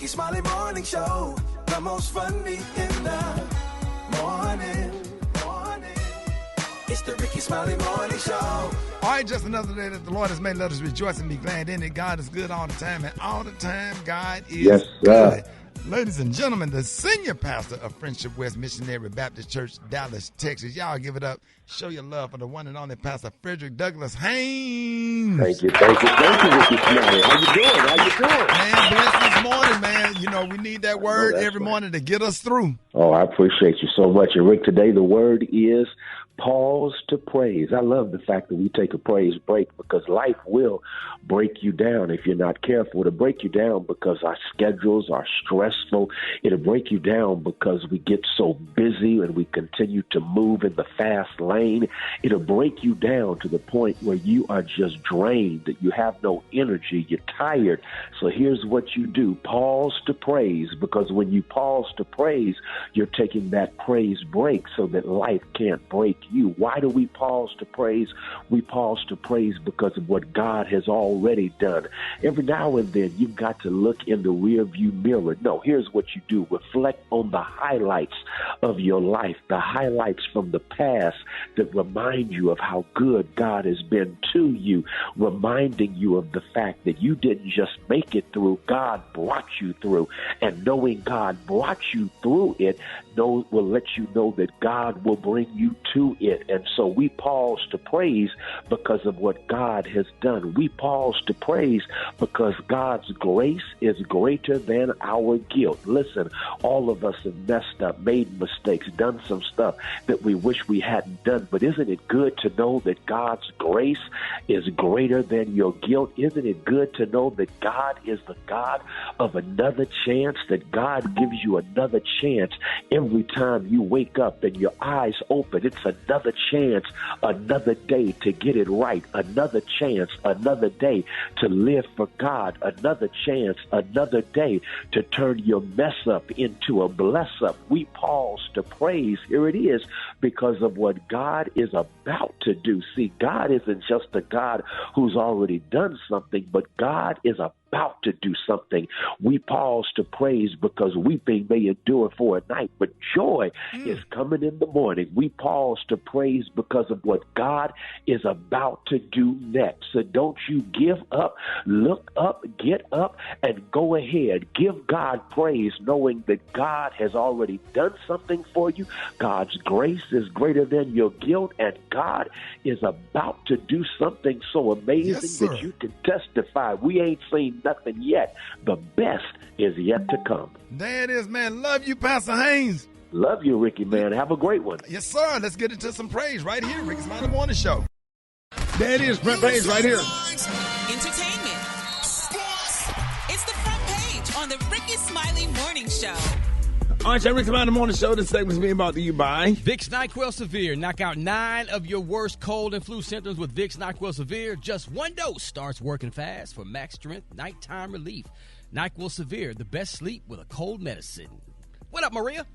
Rickey Smiley Morning Show, the most funny in the morning. It's the Rickey Smiley Morning Show. All right, just another day that the Lord has made. Let us rejoice and be glad in it. God is good all the time, and all the time God is good. Ladies and gentlemen, the senior pastor of Friendship West Missionary Baptist Church, Dallas, Texas. Y'all give it up. Show your love for the one and only Pastor Frederick Douglass Haynes. Thank you, Rickey Smiley. How you doing? Man, bless this morning, man. You know, we need that word every morning to get us through. Oh, I appreciate you so much. And Rick, today the word is pause to praise. I love the fact that we take a praise break because life will break you down if you're not careful. It'll break you down because our schedules are stressful. It'll break you down because we get so busy and we continue to move in the fast lane. It'll break you down to the point where you are just drained, that you have no energy, you're tired. So here's what you do. Pause to praise, because when you pause to praise, you're taking that praise break so that life can't break you. Why do we pause to praise? We pause to praise because of what God has already done. Every now and then, you've got to look in the rearview mirror. No, here's what you do. Reflect on the highlights of your life, the highlights from the past that remind you of how good God has been to you, reminding you of the fact that you didn't just make it through, God brought you through. And knowing God brought you through it will let you know that God will bring you to it. And so we pause to praise because of what God has done. We pause to praise because God's grace is greater than our guilt. Listen, all of us have messed up, made mistakes, done some stuff that we wish we hadn't done. But isn't it good to know that God's grace is greater than your guilt? Isn't it good to know that God is the God of another chance, that God gives you another chance every time you wake up and your eyes open? It's another chance, another day to get it right, another chance, another day to live for God, another chance, another day to turn your mess up into a bless up. We pause to praise. Here it is, because of what God is about to do. See, God isn't just a God who's already done something, but God is about to do something. We pause to praise because weeping may endure for a night, but joy is coming in the morning. We pause to praise because of what God is about to do next. So don't you give up. Look up, get up, and go ahead. Give God praise, knowing that God has already done something for you. God's grace is greater than your guilt, and God is about to do something so amazing that you can testify. We ain't seen nothing yet. The best is yet to come. There it is, man. Love you, Pastor Haynes. Love you, Ricky, man. Have a great one. Yes, sir. Let's get into some praise right here. Rickey Smiley Morning Show. There it is, front page right here. Entertainment. Sports. It's the front page on the Rickey Smiley Morning Show. All right, Rickey Smiley Morning Show. This segment is being brought to you by Vicks NyQuil Severe. Knock out 9 of your worst cold and flu symptoms with Vicks NyQuil Severe. Just one dose starts working fast for max strength, nighttime relief. NyQuil Severe, the best sleep with a cold medicine. What up, Maria?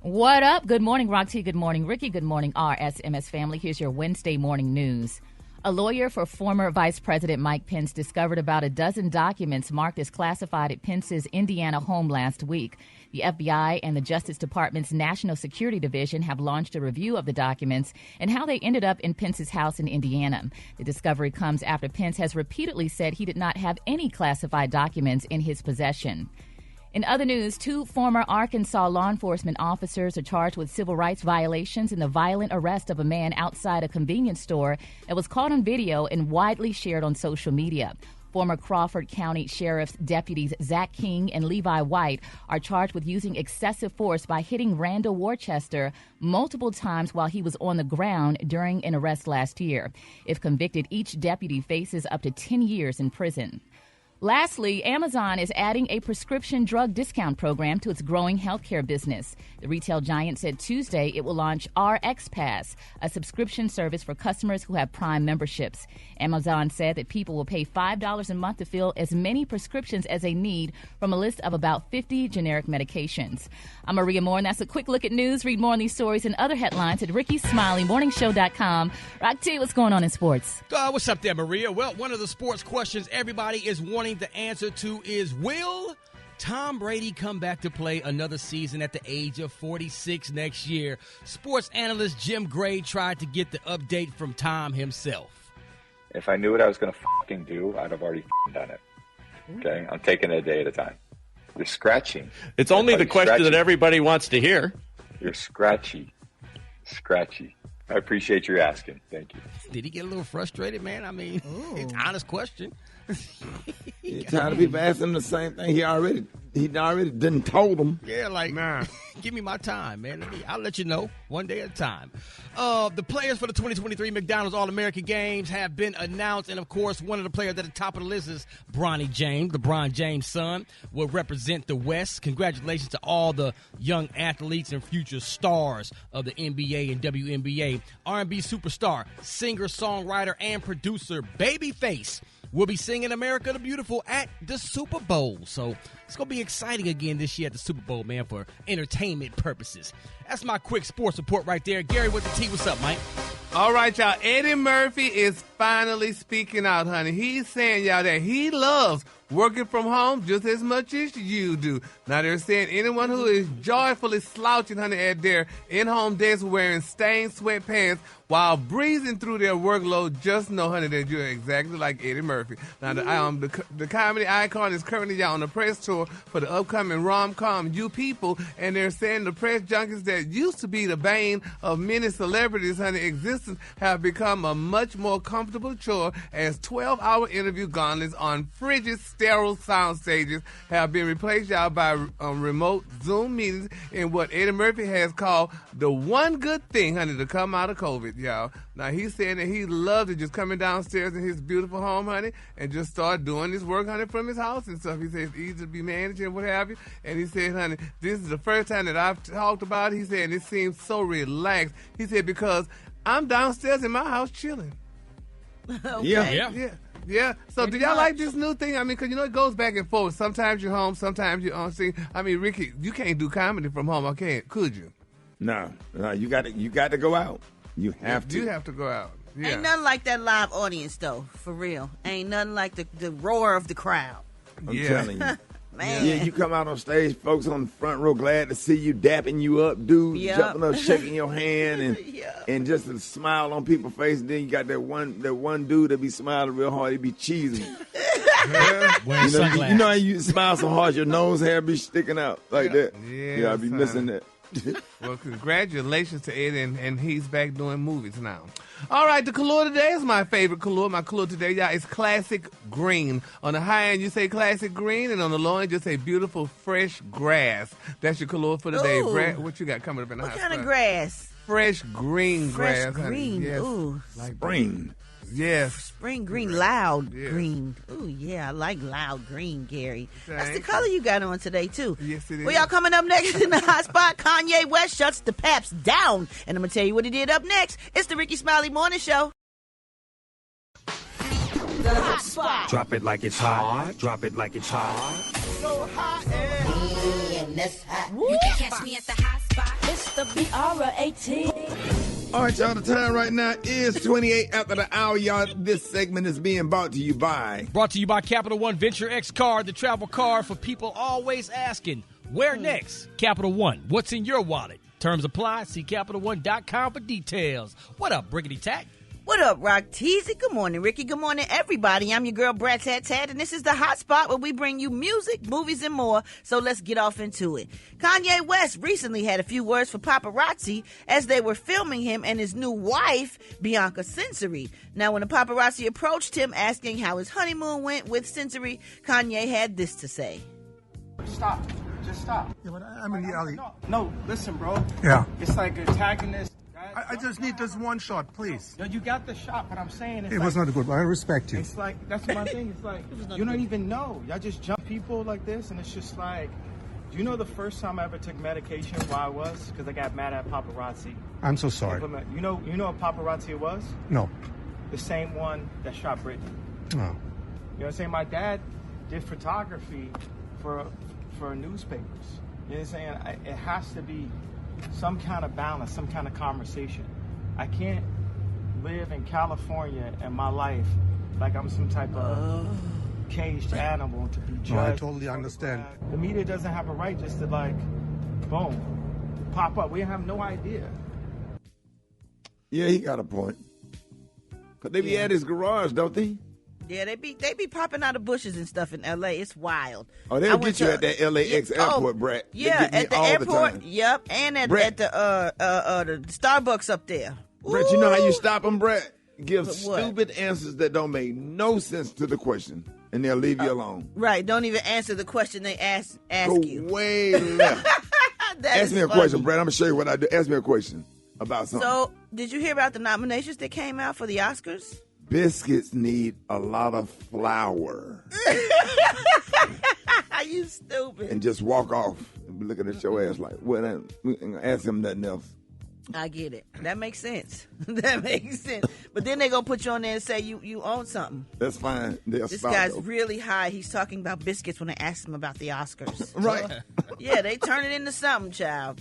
What up? Good morning, Rock T. Good morning, Ricky. Good morning, RSMS family. Here's your Wednesday morning news. A lawyer for former Vice President Mike Pence discovered about a dozen documents marked as classified at Pence's Indiana home last week. The FBI and the Justice Department's National Security Division have launched a review of the documents and how they ended up in Pence's house in Indiana. The discovery comes after Pence has repeatedly said he did not have any classified documents in his possession. In other news, 2 former Arkansas law enforcement officers are charged with civil rights violations in the violent arrest of a man outside a convenience store that was caught on video and widely shared on social media. Former Crawford County Sheriff's deputies Zach King and Levi White are charged with using excessive force by hitting Randall Worcester multiple times while he was on the ground during an arrest last year. If convicted, each deputy faces up to 10 years in prison. Lastly, Amazon is adding a prescription drug discount program to its growing healthcare business. The retail giant said Tuesday it will launch RX Pass, a subscription service for customers who have Prime memberships. Amazon said that people will pay $5 a month to fill as many prescriptions as they need from a list of about 50 generic medications. I'm Maria Moore, and that's a quick look at news. Read more on these stories and other headlines at RickeySmileyMorningShow.com. Rock T, what's going on in sports? What's up there, Maria? Well, one of the sports questions everybody is wanting the answer to is, will Tom Brady come back to play another season at the age of 46 next year? Sports analyst Jim Gray tried to get the update from Tom himself. If I knew what I was going to fucking do, I'd have already done it. Okay? I'm taking it a day at a time. You're scratching. It's only the question that everybody wants to hear. You're scratchy. Scratchy. I appreciate your asking. Thank you. Did he get a little frustrated, man? I mean, it's an honest question. Tired of people asking him the same thing. He already done told them. Yeah, like, nah. Give me my time, man. I'll let you know one day at a time. The players for the 2023 McDonald's All-American Games have been announced, and of course, one of the players at the top of the list is Bronny James. LeBron James' son will represent the West. Congratulations to all the young athletes and future stars of the NBA and WNBA. R&B superstar, singer, songwriter, and producer Babyface will be singing America the Beautiful at the Super Bowl. So it's going to be exciting again this year at the Super Bowl, man, for entertainment purposes. That's my quick sports report right there. Gary with the T. What's up, Mike? All right, y'all. Eddie Murphy is finally speaking out, honey. He's saying, y'all, that he loves working from home just as much as you do. Now, they're saying anyone who is joyfully slouching, honey, at their in-home desk wearing stained sweatpants while breezing through their workload, just know, honey, that you're exactly like Eddie Murphy. Now, the comedy icon is currently, y'all, on the press tour for the upcoming rom-com You People, and they're saying the press junkies that used to be the bane of many celebrities, honey, existence have become a much more comfortable chore as 12-hour interview gauntlets on frigid, sterile sound stages have been replaced, y'all, by remote Zoom meetings in what Eddie Murphy has called the one good thing, honey, to come out of COVID, y'all. Now, he's saying that he loves it just coming downstairs in his beautiful home, honey, and just start doing his work, honey, from his house and stuff. He said it's easy to be managed and what have you. And he said, honey, this is the first time that I've talked about it. He said, it seems so relaxed. He said, because I'm downstairs in my house chilling. Okay. Yeah. So do y'all like this new thing? I mean, because, you know, it goes back and forth. Sometimes you're home, sometimes you're on scene. I mean, Ricky, you can't do comedy from home, okay? Could you? No, you got to go out. You have to. You have to go out. Yeah. Ain't nothing like that live audience, though, for real. Ain't nothing like the roar of the crowd. I'm telling you. Man. Yeah, you come out on stage, folks on the front row glad to see you, dapping you up, dudes jumping up, shaking your hand, and and just a smile on people's face. And then you got that one dude that be smiling real hard, he be cheesing. You know how you smile so hard, your nose hair be sticking out like that. Yeah, I be missing that. Well, congratulations to Ed, and he's back doing movies now. All right, the color today is my favorite color. My color today, y'all, is classic green. On the high end, you say classic green, and on the low end, you say beautiful, fresh grass. That's your color for today. Brad, what you got coming up in the house? What kind of grass? Fresh green grass. Fresh green, yes. Ooh. Like spring. Yes. Spring green, loud green. Ooh, yeah, I like loud green, Gary. That's the color you got on today, too. Yes, it is. Well, y'all coming up next in the hot spot, Kanye West shuts the Paps down. And I'm going to tell you what he did up next. It's the Rickey Smiley Morning Show. The hot spot. Drop it like it's hot. Drop it like it's hot. So hot and that's hot. You can catch me at the hot spot. It's the BR18. All right, y'all, the time right now is 28 after the hour, y'all. This segment is being brought to you by Capital One Venture X Card, the travel card for people always asking, where next? Capital One, what's in your wallet? Terms apply. See CapitalOne.com for details. What up, Briggity Tack? What up, Rock Teasy? Good morning, Ricky. Good morning, everybody. I'm your girl, Brat Tat Tat, and this is the hot spot where we bring you music, movies, and more. So let's get off into it. Kanye West recently had a few words for paparazzi as they were filming him and his new wife, Bianca Censori. Now, when the paparazzi approached him asking how his honeymoon went with Censori, Kanye had this to say. Stop. Just stop. Yeah, but I'm in the alley. No, listen, bro. Yeah. It's like attacking this. I just need this one shot, please. No, you got the shot, but I'm saying it was not good, but I respect you. It's like, that's my thing. It's like, you don't even know. Y'all just jump people like this, and it's just like, do you know the first time I ever took medication, why I was? Because I got mad at paparazzi. I'm so sorry. You know what paparazzi was? No. The same one that shot Brady. No. You know what I'm saying? My dad did photography for newspapers. You know what I'm saying? It has to be some kind of balance, some kind of conversation. I can't live in California in my life like I'm some type of caged animal and to be judged. No, I totally understand. The media doesn't have a right just to like, boom, pop up. We have no idea. Yeah, he got a point. Cause they be at his garage, don't they? Yeah, they be popping out of bushes and stuff in L.A. It's wild. Oh, they'll get you at that LAX airport, Brett. Yeah, at the airport. Yep, and at the Starbucks up there. Brett, you know how you stop them, Brett? Give stupid answers that don't make no sense to the question, and they'll leave you alone. Right, don't even answer the question they ask you. Go way left. Ask me a question, Brett. I'm going to show you what I do. Ask me a question about something. So, did you hear about the nominations that came out for the Oscars? Biscuits need a lot of flour. You stupid. And just walk off and be looking at your ass like, well, ask him nothing else. I get it. That makes sense. That makes sense. But then they're going to put you on there and say you own something. That's fine. This guy's really high. He's talking about biscuits when they ask him about the Oscars. Right. Yeah, they turn it into something, child.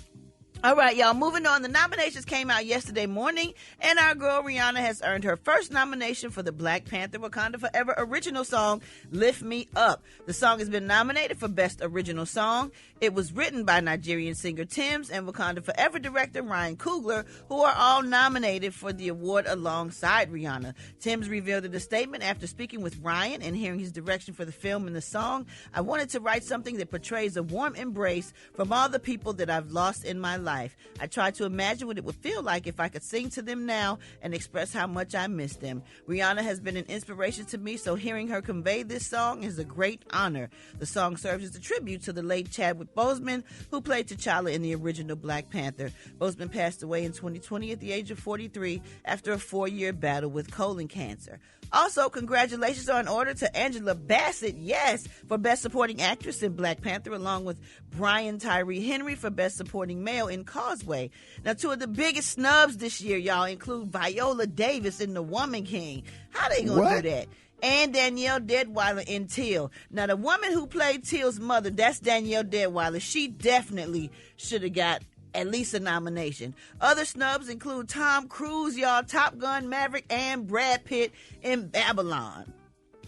All right, y'all, moving on. The nominations came out yesterday morning, and our girl Rihanna has earned her first nomination for the Black Panther Wakanda Forever original song, Lift Me Up. The song has been nominated for Best Original Song. It was written by Nigerian singer Tems and Wakanda Forever director Ryan Coogler, who are all nominated for the award alongside Rihanna. Tems revealed in a statement after speaking with Ryan and hearing his direction for the film and the song, "I wanted to write something that portrays a warm embrace from all the people that I've lost in my life. I tried to imagine what it would feel like if I could sing to them now and express how much I miss them. Rihanna has been an inspiration to me, so hearing her convey this song is a great honor." The song serves as a tribute to the late Chadwick Boseman, who played T'Challa in the original Black Panther. Boseman passed away in 2020 at the age of 43 after a 4-year battle with colon cancer. Also, congratulations are in order to Angela Bassett, yes, for Best Supporting Actress in Black Panther, along with Brian Tyree Henry for Best Supporting Male in Causeway. Now, two of the biggest snubs this year, y'all, include Viola Davis in The Woman King. How they gonna do that? And Danielle Deadwyler in Till. Now, the woman who played Till's mother, that's Danielle Deadwyler. She definitely should have got at least a nomination. Other snubs include Tom Cruise, y'all, Top Gun Maverick, and Brad Pitt in Babylon.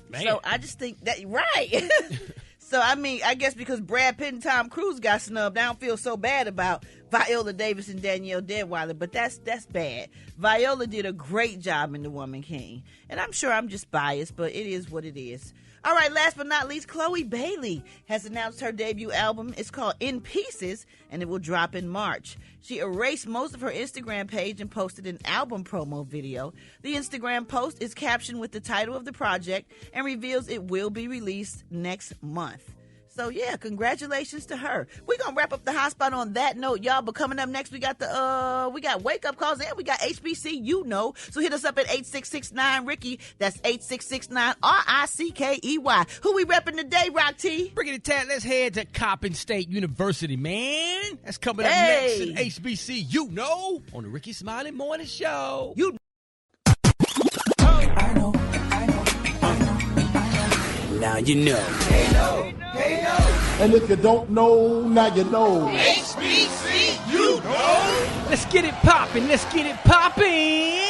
Man. So I just think that, right. So, I mean, I guess because Brad Pitt and Tom Cruise got snubbed, I don't feel so bad about Viola Davis and Danielle Deadwyler, but that's bad. Viola did a great job in The Woman King. And I'm sure I'm just biased, but it is what it is. All right, last but not least, Chloe Bailey has announced her debut album. It's called In Pieces, and it will drop in March. She erased most of her Instagram page and posted an album promo video. The Instagram post is captioned with the title of the project and reveals it will be released next month. So, yeah, congratulations to her. We're going to wrap up the hot spot on that note, y'all. But coming up next, we got wake-up calls and we got HBCU. So hit us up at 8669-RICKY. That's 8669-RICKEY. Who we repping today, Rock T? Bring it to Tad. Let's head to Coppin State University, man. That's coming up next in HBCU, on the Rickey Smiley Morning Show. I know. Now you know. Hey, no. And if you don't know, now you know. HBCU, Let's get it poppin'.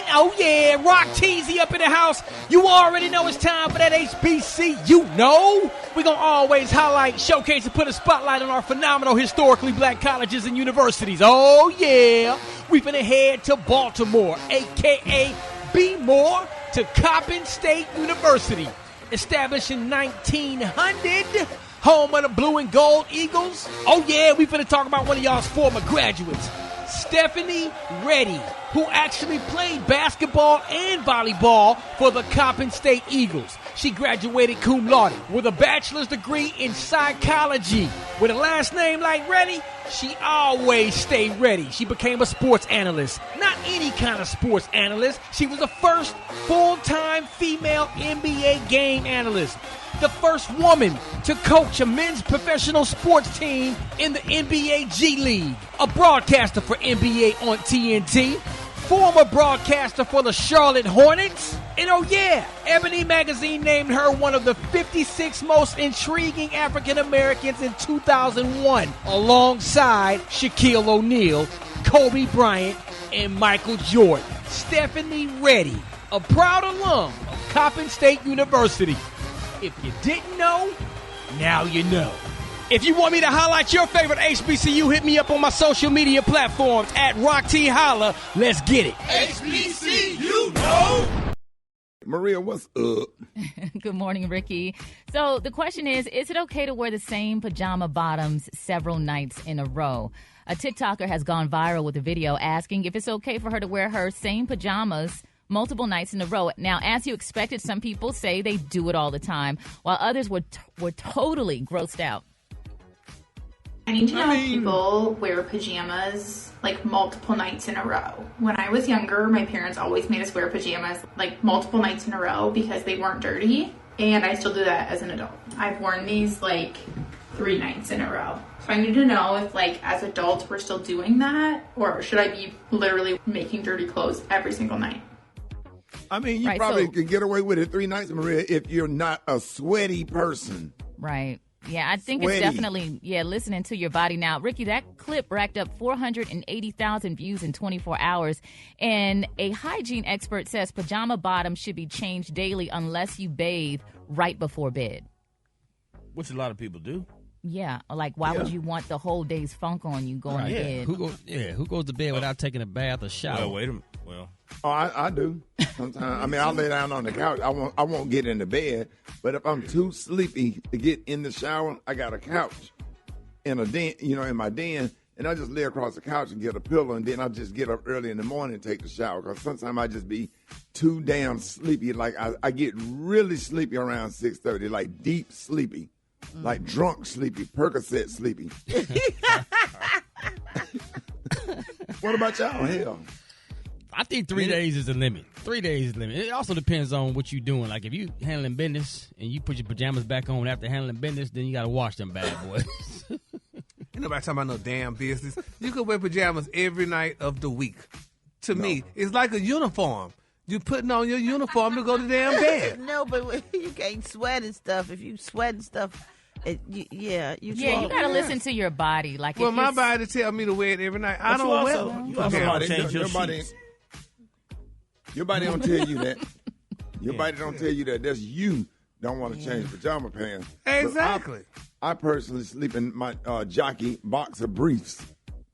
Oh, yeah. Rock Teasy up in the house. You already know it's time for that HBCU. We're going to always highlight, showcase, and put a spotlight on our phenomenal historically black colleges and universities. Oh, yeah. We finna head to Baltimore, a.k.a. B-More, to Coppin State University. Established in 1900, home of the Blue and Gold Eagles. Oh, yeah, we finna talk about one of y'all's former graduates, Stephanie Reddy, who actually played basketball and volleyball for the Coppin State Eagles. She graduated cum laude with a bachelor's degree in psychology. With a last name like Reddy, she always stayed ready. She became a sports analyst. Not any kind of sports analyst. She was the first full-time female NBA game analyst. The first woman to coach a men's professional sports team in the NBA G League. A broadcaster for NBA on TNT. Former broadcaster for the Charlotte Hornets. And oh yeah, Ebony Magazine named her one of the 56 most intriguing African Americans in 2001, alongside Shaquille O'Neal, Kobe Bryant, and Michael Jordan. Stephanie Reddy, a proud alum of Coppin State University, If you didn't know, now you know. If you want me to highlight your favorite HBCU, hit me up on my social media platforms at Rock T Holla. Let's get it. HBCU, know. Maria, what's up? Good morning, Ricky. So the question is it okay to wear the same pajama bottoms several nights in a row? A TikToker has gone viral with a video asking if it's okay for her to wear her same pajamas multiple nights in a row. Now, as you expected, some people say they do it all the time, while others were totally grossed out. I need to know if people wear pajamas like multiple nights in a row. When I was younger, my parents always made us wear pajamas like multiple nights in a row because they weren't dirty, and I still do that as an adult. I've worn these like 3 nights in a row. So I need to know if like as adults we're still doing that, or should I be literally making dirty clothes every single night? I mean, you probably could get away with it 3 nights, Maria, if you're not a sweaty person. Right. Yeah, I think it's definitely, listening to your body. Now, Ricky, that clip racked up 480,000 views in 24 hours. And a hygiene expert says pajama bottoms should be changed daily unless you bathe right before bed. Which a lot of people do. Yeah, like why would you want the whole day's funk on you going to bed? Who goes to bed without taking a bath or shower? Well, wait a minute. Well, I do. Sometimes. I mean, I'll lay down on the couch. I won't get into bed. But if I'm too sleepy to get in the shower, I got a couch in a den, in my den, and I just lay across the couch and get a pillow, and then I just get up early in the morning and take the shower. Because sometimes I just be too damn sleepy. Like I get really sleepy around 6:30, like deep sleepy, like drunk sleepy, Percocet sleepy. What about y'all? Hell. I think 3 days is the limit. 3 days is the limit. It also depends on what you're doing. Like, if you handling business and you put your pajamas back on after handling business, then you got to wash them bad boys. Ain't nobody talking about no damn business. You could wear pajamas every night of the week. To me, it's like a uniform. You putting on your uniform to go to damn bed. No, but you can't sweat and stuff. If you sweat and stuff... you gotta listen to your body. Like, well, my body tell me to wear it every night. I don't wear it. You also change your sheets. Your body don't tell you that. Your body don't tell you that. That's you don't want to change pajama pants. Exactly. I personally sleep in my jockey boxer briefs.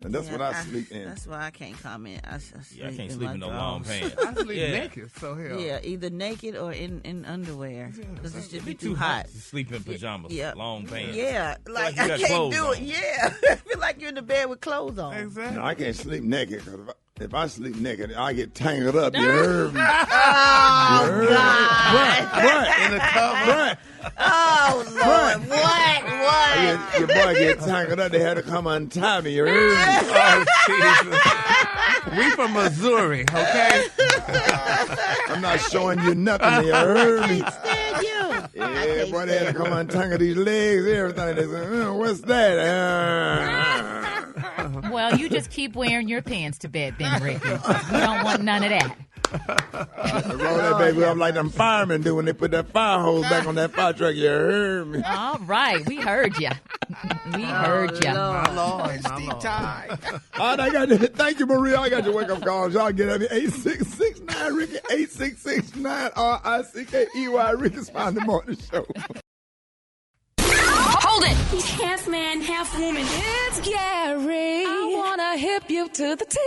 And that's what I sleep in. That's why I can't comment. I can't sleep in no long pants. I sleep naked, so hell. Yeah, either naked or in underwear. Because it should be too hot. To sleep in pajamas, long pants. Yeah, like I can't do it. Yeah, I feel like you're in the bed with clothes on. Exactly. No, I can't sleep naked because if I sleep naked, I get tangled up. You heard me? Oh, God. In the cover. Oh, Lord. What? Your boy get tangled up. They had to come untie me. You heard me? Oh, Jesus. We from Missouri, okay? I'm not showing you nothing. You heard me? I can't stand you. Yeah, boy, they had to come untangle these legs, everything. They said, what's that? Well, you just keep wearing your pants to bed then, Ricky. We don't want none of that. Roll that baby up like them firemen do when they put that fire hose back on that fire truck. You heard me? All right. We heard you. We heard you. My Lord. All right, thank you, Maria. I got your wake-up calls. Y'all get at me. 8669 Ricky. 8669 RICKEY. Ricky Smiley Morning Show. Hold it! He's half man, half woman. It's Gary. I wanna hip you to the T.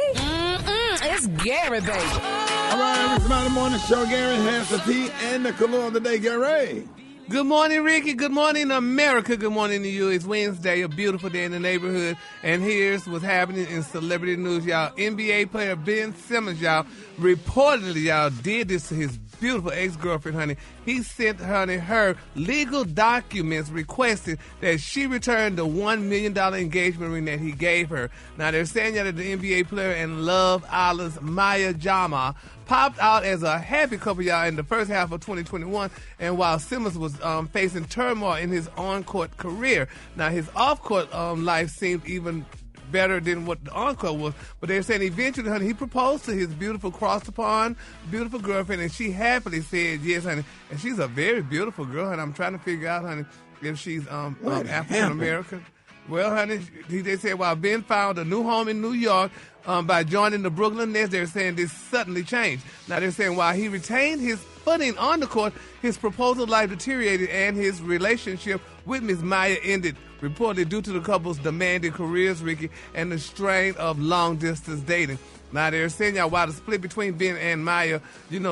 It's Gary, baby. All right, Ricky Smiley Morning Show. Gary has the T and the color of the day. Gary. Good morning, Ricky. Good morning, America. Good morning to you. It's Wednesday, a beautiful day in the neighborhood. And here's what's happening in celebrity news, y'all. NBA player Ben Simmons, y'all, reportedly, y'all, did this to his beautiful ex-girlfriend, honey. He sent, honey, her legal documents requesting that she return the $1 million engagement ring that he gave her. Now, they're saying that the NBA player and Love Island's Pajama popped out as a happy couple, y'all, in the first half of 2021, and while Simmons was facing turmoil in his on-court career. Now, his off-court life seemed even better than what the on-court was, but they're saying eventually, honey, he proposed to his beautiful cross-the-pond, beautiful girlfriend, and she happily said yes, honey, and she's a very beautiful girl, and I'm trying to figure out, honey, if she's African-American. Well, honey, they said while Ben found a new home in New York by joining the Brooklyn Nets, they're saying this suddenly changed. Now, they're saying while he retained his footing on the court, his proposal life deteriorated and his relationship with Ms. Maya ended, reportedly due to the couple's demanding careers, Ricky, and the strain of long-distance dating. Now, they're saying, y'all, while the split between Ben and Maya,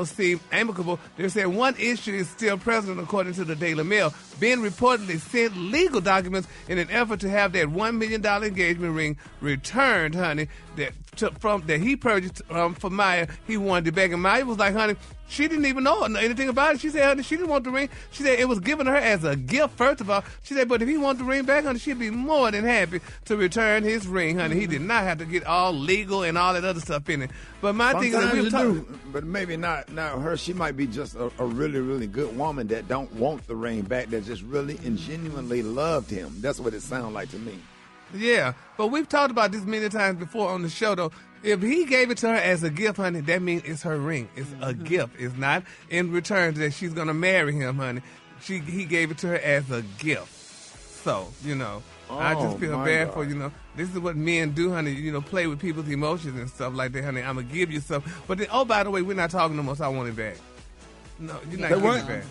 seemed amicable, they're saying one issue is still present, according to the Daily Mail. Ben reportedly sent legal documents in an effort to have that $1 million engagement ring returned, honey, that he purchased for Maya. He wanted it back, and Maya was like, honey, she didn't even know anything about it. She said, honey, she didn't want the ring. She said it was given to her as a gift, first of all. She said, but if he wanted the ring back, honey, she'd be more than happy to return his ring, honey. He did not have to get all legal and all that other stuff in it. But my thing is, but maybe not her. She might be just a really, really good woman that don't want the ring back, that just really and genuinely loved him. That's what it sounds like to me. Yeah, but we've talked about this many times before on the show, though. If he gave it to her as a gift, honey, that means it's her ring. It's a gift. It's not in return that she's going to marry him, honey. He gave it to her as a gift. So, I just feel bad for, this is what men do, honey, play with people's emotions and stuff like that, honey. I'm going to give you some. But then, by the way, we're not talking no more, so I want it back. No, you're not getting it back.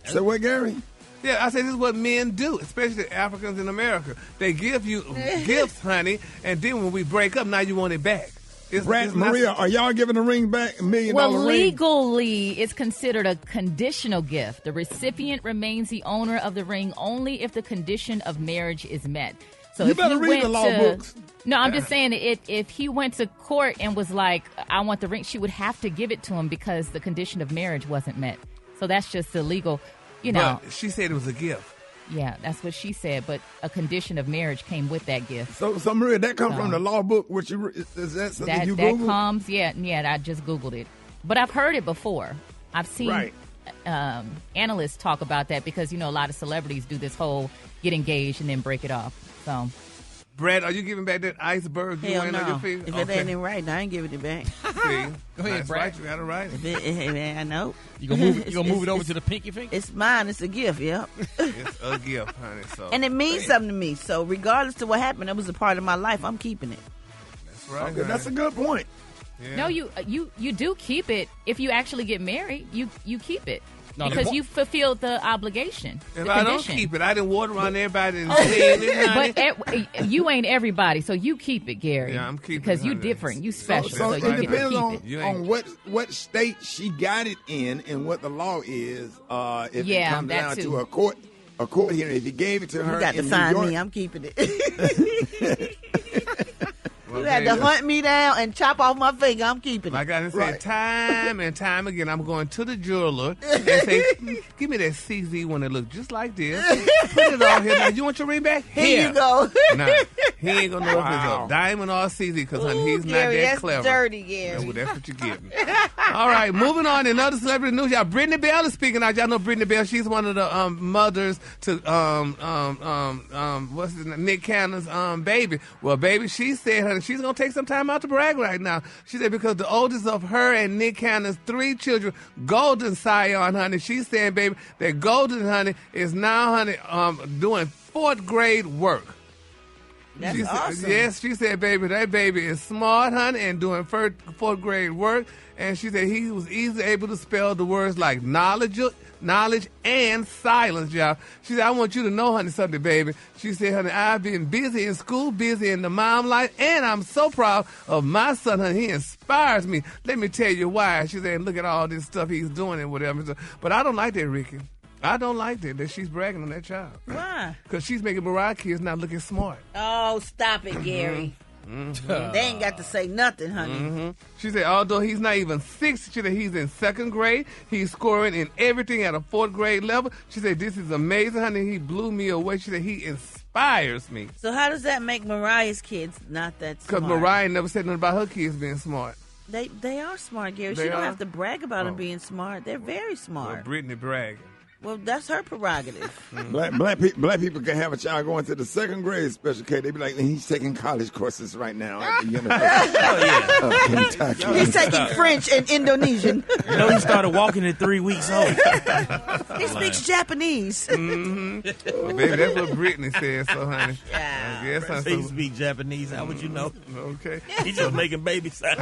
So what, Gary? Yeah, I say this is what men do, especially Africans in America. They give you gifts, honey, and then when we break up, now you want it back. Maria, are y'all giving the ring back, $1 million well, ring? legally, it's considered a conditional gift. The recipient remains the owner of the ring only if the condition of marriage is met. So you if better he read went the law books. No, I'm just saying if he went to court and was like, I want the ring, she would have to give it to him because the condition of marriage wasn't met. So that's just illegal. But she said it was a gift. Yeah, that's what she said, but a condition of marriage came with that gift. So Maria, that comes from the law book. Is that something you Googled? That comes, yeah, I just Googled it. But I've heard it before. I've seen analysts talk about that because, a lot of celebrities do this whole get engaged and then break it off. So, Brad, are you giving back that iceberg you wearing on your feet? If it ain't in writing, I ain't giving it back. See? Go ahead, Brad. Right, you got it right. I know. You gonna move it over to the pinky finger? It's mine. It's a gift, yeah. It's a gift, honey. So. And it means something to me. So regardless of what happened, it was a part of my life. I'm keeping it. That's right. Okay, that's a good point. Yeah. No, you do keep it. If you actually get married, you keep it. No, because you fulfilled the obligation. If I don't keep it, I didn't water on everybody and clean it, honey. But you ain't everybody, so you keep it, Gary. Yeah, I'm keeping it. Because you different. You special. So you it depends keep on what state she got it in and what the law is. If it comes down to a court hearing, if he gave it to her, you got to in find New York, me. I'm keeping it. You had to hunt me down and chop off my finger. I'm keeping it. Like I said, time and time again, I'm going to the jeweler and say, give me that CZ one that looks just like this. Put it on here. Now, you want your ring back? Here you go. Nah, he ain't going to know if it's a diamond or a CZ because, honey, he's Gary, not that that's clever. Dirty, Gary. Well, that's what you're getting. All right, moving on. In other celebrity news, y'all, Brittany Bell is speaking out. Y'all know Brittany Bell. She's one of the mothers to what's his name? Nick Cannon's baby. Well, baby, she said, honey, she's going to take some time out to brag right now. She said because the oldest of her and Nick Cannon's 3 children, Golden Scion, honey, she's saying, baby, that Golden, honey, is now, honey, doing 4th grade work. That's awesome. Yes, she said, baby, that baby is smart, honey, and doing 4th grade work. And she said he was easily able to spell the words like knowledge and silence, y'all. She said, I want you to know, honey, something, baby. She said, honey, I've been busy in school, busy in the mom life, and I'm so proud of my son, honey. He inspires me. Let me tell you why. She said, look at all this stuff he's doing and whatever. But I don't like that, Ricky. I don't like that she's bragging on that child. Why? Because she's making Mariah kids not looking smart. Oh, stop it, Gary. Mm-hmm. They ain't got to say nothing, honey. Mm-hmm. She said, although he's not even 6, she said he's in 2nd grade. He's scoring in everything at a 4th grade level. She said, this is amazing, honey. He blew me away. She said, he inspires me. So how does that make Mariah's kids not that smart? Because Mariah never said nothing about her kids being smart. They are smart, Gary. She don't have to brag about them being smart. They're very smart. Well, Brittany bragging. Well, that's her prerogative. Black people can have a child going to the second grade special K. They be like, he's taking college courses right now at the University of Kentucky. He's taking French and Indonesian. You know, he started walking at 3 weeks old. He speaks Japanese. Mm-hmm. Well, baby, that's what Brittany said, so honey. Yeah. I guess He speak Japanese. How would you know? Okay. He just making baby sounds.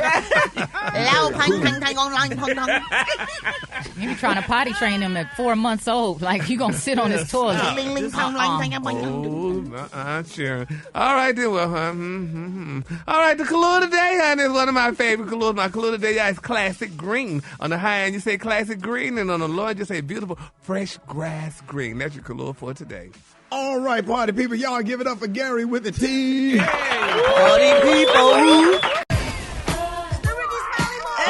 You be trying to potty train him at 4 months old. Like, you going to sit on his toilet. Sure. All right, then. Well, all right, the color today, honey, is one of my favorite colors. My color today is classic green. On the high end, you say classic green, and on the low end, you say beautiful, fresh grass green. That's your color for today. All right, party people, y'all give it up for Gary with the T. Party people. All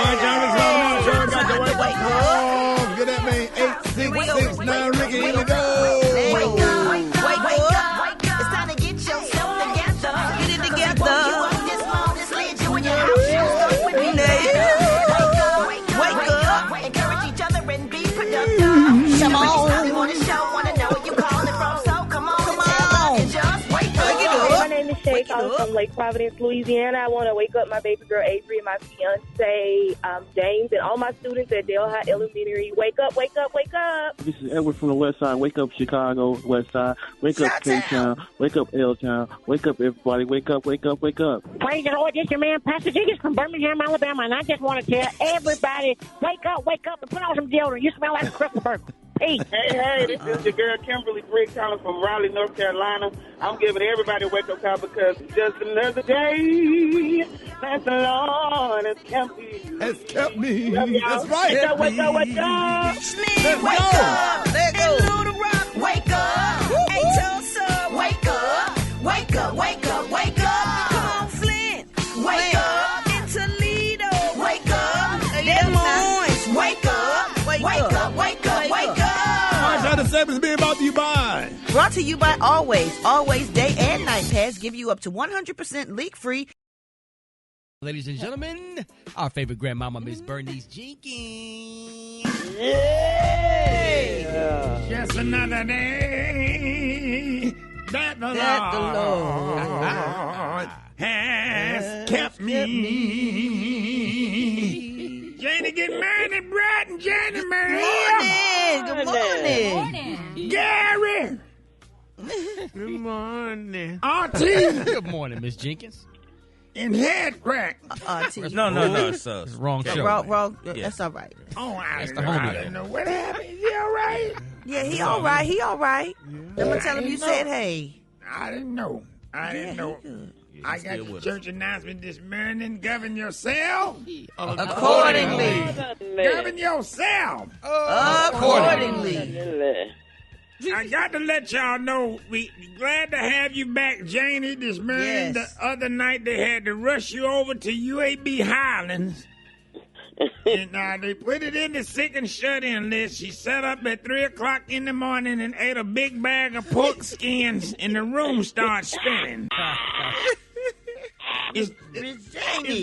right, y'all, got the wake up. Good at me. 866 Ricky, here we go. Wake up. It's time to get yourself together. Get it together. You up this morning, slid you in your house. Start with me now. Wake up. Encourage each other and be productive. Come on. You want to show, want to know where you calling from. So come on. And just wake up. My name is Shay. I'm from Lake Providence, Louisiana. I want to wake up my baby girl Avery and my fiance James and all my students at Dale High Elementary. Wake up, wake up, wake up. This is Edward from the West Side. Wake up, Chicago, West Side. Wake up, K-Town. Wake up, L-Town. Wake up, everybody. Wake up, wake up, wake up. Praise the Lord. This is your man, Pastor Jenkins from Birmingham, Alabama. And I just want to tell everybody, wake up, and put on some deodorant. You smell like a Christmas. Peace. Hey, this is your girl Kimberly Briggs calling from Raleigh, North Carolina. I'm giving everybody a wake-up call because it's just another day that the Lord has kept me. That's right. Wake up. Slim, wake up. Let go. Little Rock, wake up. Hey, Tulsa, wake up. Wake up. Come on, Flint, wake up. In Toledo, wake up. Des Moines, wake up. Wake up. The segment is being brought to you by. Brought to you by Always Day and Night Pads give you up to 100% leak-free. Ladies and gentlemen, our favorite grandmama, Miss Bernice Jenkins. Yeah. Just another day that the Lord has kept me. Janie get married, Brad and Janie married. Good morning. Gary. Good morning. Auntie. Good morning, Miss Jenkins. In head crack. Auntie. No, sir. It's wrong show. Wrong. Yeah. That's all right. Oh, I the homie. didn't know what happened. Is he all right? Yeah, he all right. I'm going to tell him you said hey. I didn't know. I got the church announcement this morning. Govern yourself accordingly. Govern yourself accordingly. I got to let y'all know we glad to have you back, Janie, this morning. Yes. The other night they had to rush you over to UAB Highlands. And they put it in the sick and shut-in list. She sat up at 3 o'clock in the morning and ate a big bag of pork skins, and the room started spinning. Is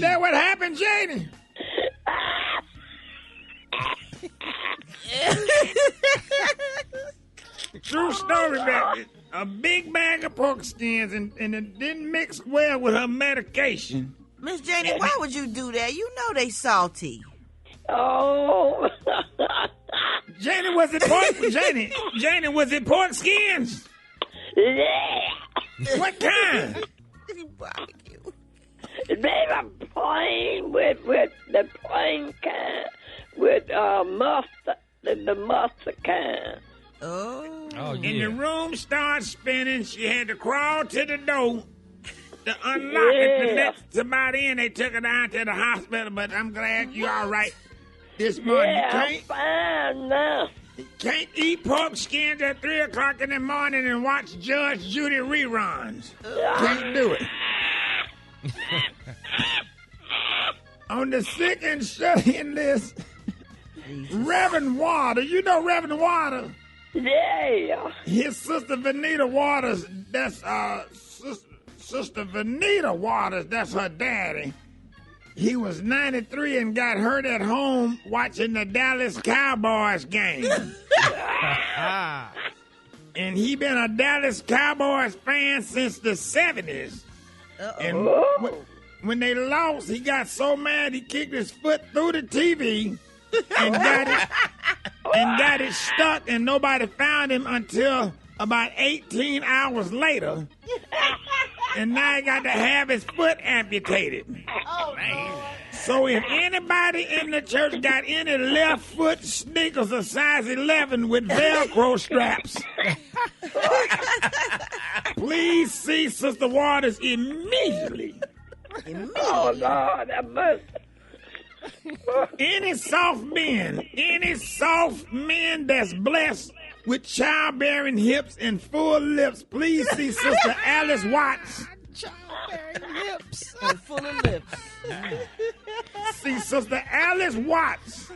that what happened, Janie? True story, baby. A big bag of pork skins, and it didn't mix well with her medication. Miss Janie, why would you do that? You know they salty. Oh. Janie, was it pork? Janie, was it pork skins? Yeah. What kind? Barbecue. They were plain with the plain kind, with mustard, the mustard kind. Oh, yeah. And the room started spinning. She had to crawl to the door to unlock it to let somebody in. They took her down to the hospital, but I'm glad you're all right this morning. Yeah, I'm fine now. You can't eat pork skins at 3 o'clock in the morning and watch Judge Judy reruns. Can't do it. On the sick and shut-in list, Reverend Water. You know Reverend Water? Yeah. His sister Vanita Waters, that's Sister Vanita Waters, that's her daddy. he was 93 and got hurt at home watching the Dallas Cowboys game. And he been a Dallas Cowboys fan since the 70s. And when they lost, he got so mad he kicked his foot through the TV and got it stuck, and nobody found him until about 18 hours later. And now he got to have his foot amputated. Oh, man. So if anybody in the church got any left foot sneakers a size 11 with Velcro straps, please see Sister Waters immediately. Oh, Lord, that must. Any soft men that's blessed with childbearing hips and full lips, please see Sister Alice Watts. Childbearing hips and full of lips. See Sister Alice Watts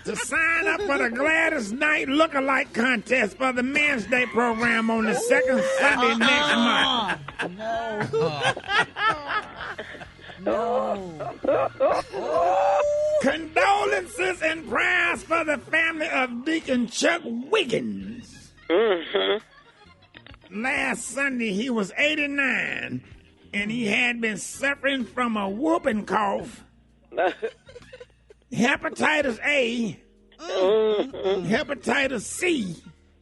to sign up for the Gladys Knight Lookalike Contest for the Men's Day program on the second Sunday next month. No. Condolences and prayers for the family of Deacon Chuck Wiggins. Last Sunday, he was 89, and he had been suffering from a whooping cough, hepatitis A, hepatitis C,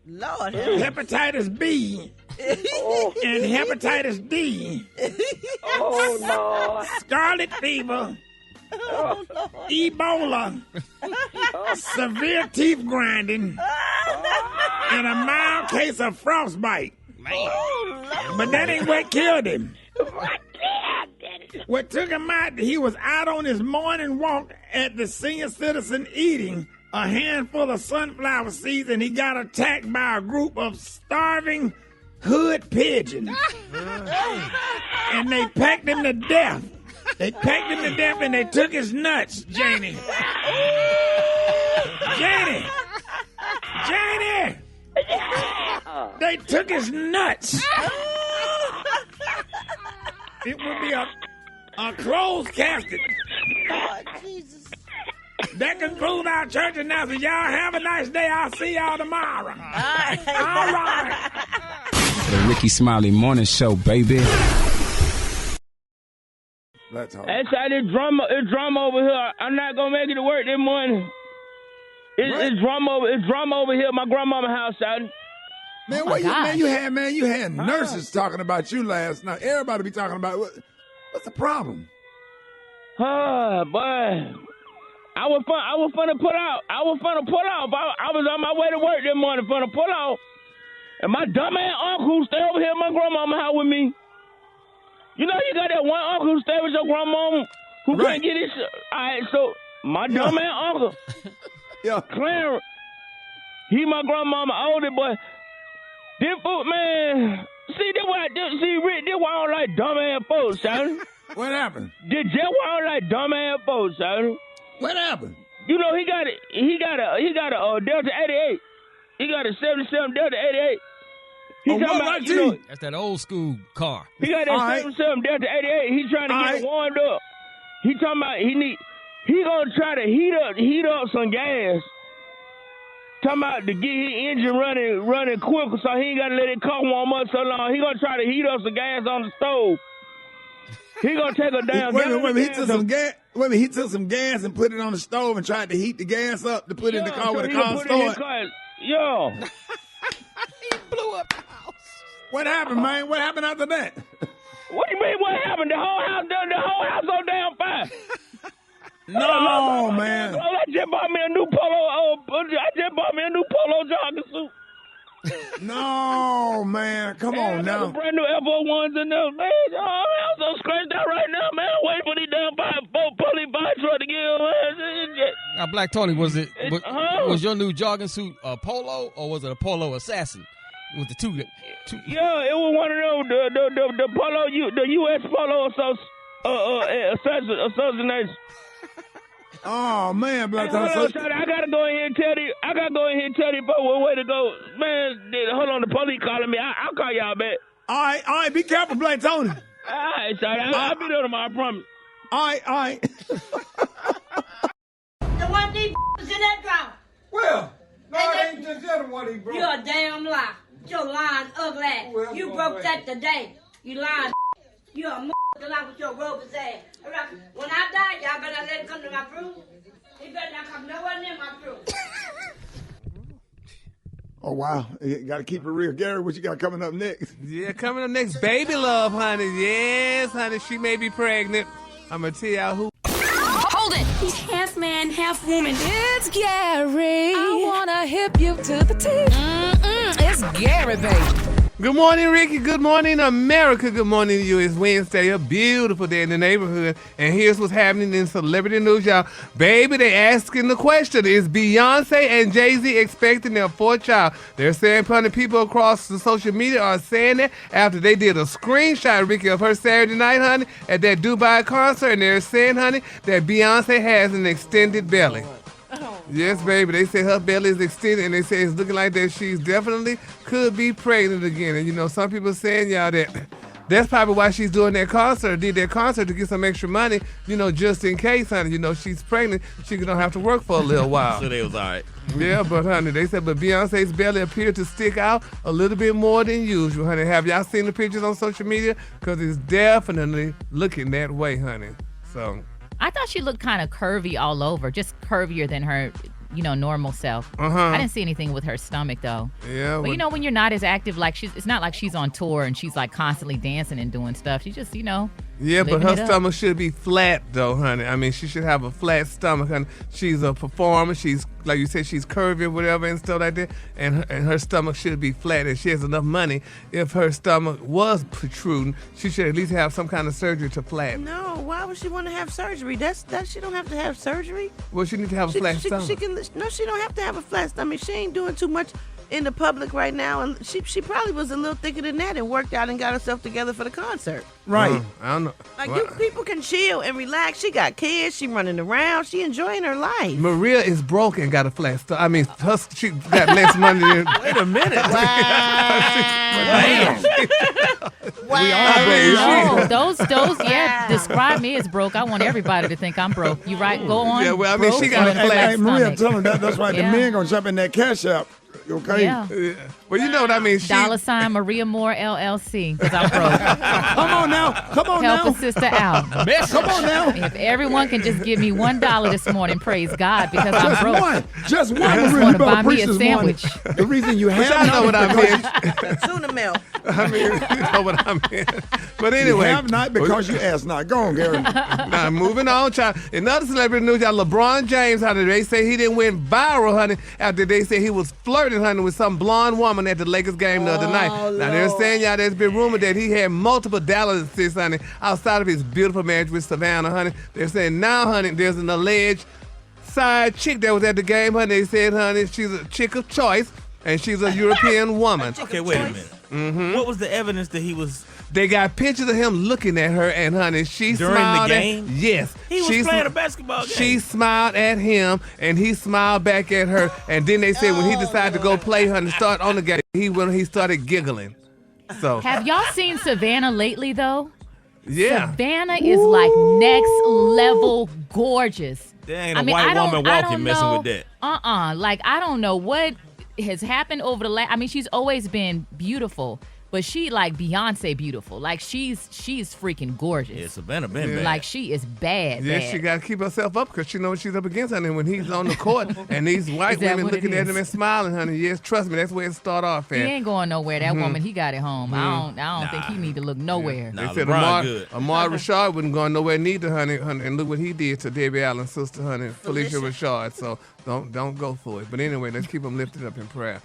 Lord, hepatitis B, and hepatitis D. Oh, Lord. Scarlet fever, Ebola, severe teeth grinding, and a mild case of frostbite. But that ain't what killed him. What took him out, he was out on his morning walk at the senior citizen eating a handful of sunflower seeds, and he got attacked by a group of starving hood pigeons. And they pecked him to death. They pecked him to death and they took his nuts, Janie. Janie! They took his nuts. It would be a closed casket. Oh, Jesus. That concludes our church announcement. Y'all have a nice day. I'll see y'all tomorrow. All right. The Rickey Smiley Morning Show, baby. Let's hope. That's how it's drama over here. I'm not gonna make it to work this morning. It's drama over here at my grandmama's house, son. Man, you had nurses talking about you last night. Everybody be talking about what's the problem? Oh, boy. I was finna pull out. I was on my way to work this morning finna pull out. And my dumb ass uncle stay over here at my grandmama's house with me. You know you got that one uncle who stay with your grandmama who can't get his. All right, so my dumb ass uncle, Clarence, he my grandmama older boy. This fool, man. See, Rick, this why I don't like dumb ass folks, son. What happened? This just why I don't like dumb ass folks, son. What happened? You know he got a Delta 88. He got a 77 Delta 88. He talking about, that's that old school car. He got that 77 Delta 88. He's trying to get it warmed up. He talking about he gonna try to heat up some gas. Talking about to get his engine running quicker, so he ain't gotta let it car warm up so long. He gonna try to heat up some gas on the stove. He gonna take a damn. Wait a minute, he took some gas. Wait a minute, he took some gas and put it on the stove and tried to heat the gas up to put it in the car with the car started. Yo. He blew up the house. What happened, man? What happened after that? What do you mean? What happened? The whole house on damn fire. No, man. I just bought me a new polo. I just bought me a new polo jogging suit. No, man. Come on now. Brand new FO1s in there, man. I'm so scratched out right now, man. I'm waiting for these damn police fire truck to get man. Now, Black Tony, was your new jogging suit a polo or was it a polo assassin? With the two. Yeah, it was one of those the polo, the U.S. polo assassination. Oh man, Black Tony. I gotta go in here and tell you. What way to go, man. Hold on, the police calling me. I'll call y'all back. All right. Be careful, Black Tony. All right, sorry. I'll be there tomorrow. I promise. I. The one these is in that drawer. Well, no, I ain't just the one he broke. You're a damn lie. Your lying ugly ass. Well, You broke that today. You lying. You're a motherfucker lie with your robust ass. All right. When I die, y'all better let him come to my room. He better not come nowhere near my room. Oh, wow. You got to keep it real. Gary, what you got coming up next? Yeah, coming up next, Baby Love, honey. Yes, honey, she may be pregnant. I'm going to tell y'all who. Hold it! He's half man, half woman. It's Gary. I wanna hip you to the teeth. It's Gary, baby. Good morning, Ricky. Good morning, America. Good morning to you. It's Wednesday, a beautiful day in the neighborhood. And here's what's happening in celebrity news, y'all. Baby, they asking the question, is Beyonce and Jay-Z expecting their fourth child? They're saying plenty of people across the social media are saying that after they did a screenshot, Ricky, of her Saturday night, honey, at that Dubai concert. And they're saying, honey, that Beyonce has an extended belly. Yes, baby. They say her belly is extended, and they say it's looking like that she's definitely could be pregnant again. And, you know, some people saying, y'all, that that's probably why she's doing that concert, did that concert to get some extra money, you know, just in case, honey. You know, she's pregnant. She don't have to work for a little while. So they was all right. Yeah, but, honey, they said, but Beyonce's belly appeared to stick out a little bit more than usual, honey. Have y'all seen the pictures on social media? Because it's definitely looking that way, honey. So... I thought she looked kind of curvy all over, just curvier than her, you know, normal self. I didn't see anything with her stomach, though. Yeah. But, you know, when you're not as active, like, it's not like she's on tour and she's, like, constantly dancing and doing stuff. She just, you know. Yeah, but her stomach should be flat, though, honey. I mean, she should have a flat stomach, honey. She's a performer. She's, like you said, she's curvy or whatever and stuff like that. And her stomach should be flat. And she has enough money. If her stomach was protruding, she should at least have some kind of surgery to flatten. No, why would she want to have surgery? She don't have to have surgery. Well, she need to have a flat stomach. She don't have to have a flat stomach. She ain't doing too much in the public right now, and she probably was a little thicker than that and worked out and got herself together for the concert. Right. I don't know. Like, you people can chill and relax. She got kids. She running around. She enjoying her life. Maria is broke and got a flat stomach. I mean, she got less money than... Wait a minute. Wow. Those, describe me as broke. I want everybody to think I'm broke. You right? Go on. Yeah, well, I mean, she got a flat stomach. Maria, tell them that's right. Yeah. The men gonna jump in that cash app. Okay. Yeah. Well, you know what I mean. $ Maria Moore LLC, because I'm broke. Come on now. Help a sister out. Come on now. If everyone can just give me $1 this morning, praise God, because I'm broke. Just one. I just want to buy me a sandwich. The reason you have I know what I mean. Tuna milk. I mean, you know what I mean. But anyway. You have not because you asked not. Go on, Gary. Now, moving on, child. In other celebrity news, y'all, LeBron James, honey, they say he didn't went viral, honey, after they say he was flirting, honey, with some blonde woman at the Lakers game the other night. Now, they're saying, y'all, there's been rumor that he had multiple dalliances, honey, outside of his beautiful marriage with Savannah, honey. They're saying now, honey, there's an alleged side chick that was at the game, honey. They said, honey, she's a chick of choice, and she's a European woman. Okay, wait a minute. Mm-hmm. What was the evidence that he was... They got pictures of him looking at her, and honey, she during smiled the game. Yes, He was playing a basketball game. She smiled at him, and he smiled back at her. And then they said when he decided to go play, honey, start on the game, he started giggling. So have y'all seen Savannah lately, though? Yeah, Savannah is like next level gorgeous. There ain't a white woman walking messing with that. Like, I don't know what has happened over the last. I mean, she's always been beautiful. But she like Beyonce beautiful. Like she's freaking gorgeous. Yeah, Savannah been bad. Like she is bad. Yeah, bad. she got to keep herself up because she knows what she's up against, honey. When he's on the court and these white women looking at him and smiling, honey. Yes, trust me, that's where it start off. He ain't going nowhere. That woman, he got it home. I don't think he need to look nowhere. They said Ahmad Rashad wasn't going nowhere neither, honey. And look what he did to Debbie Allen's sister, honey, Felicia Rashad. So don't go for it. But anyway, let's keep them lifted up in prayer.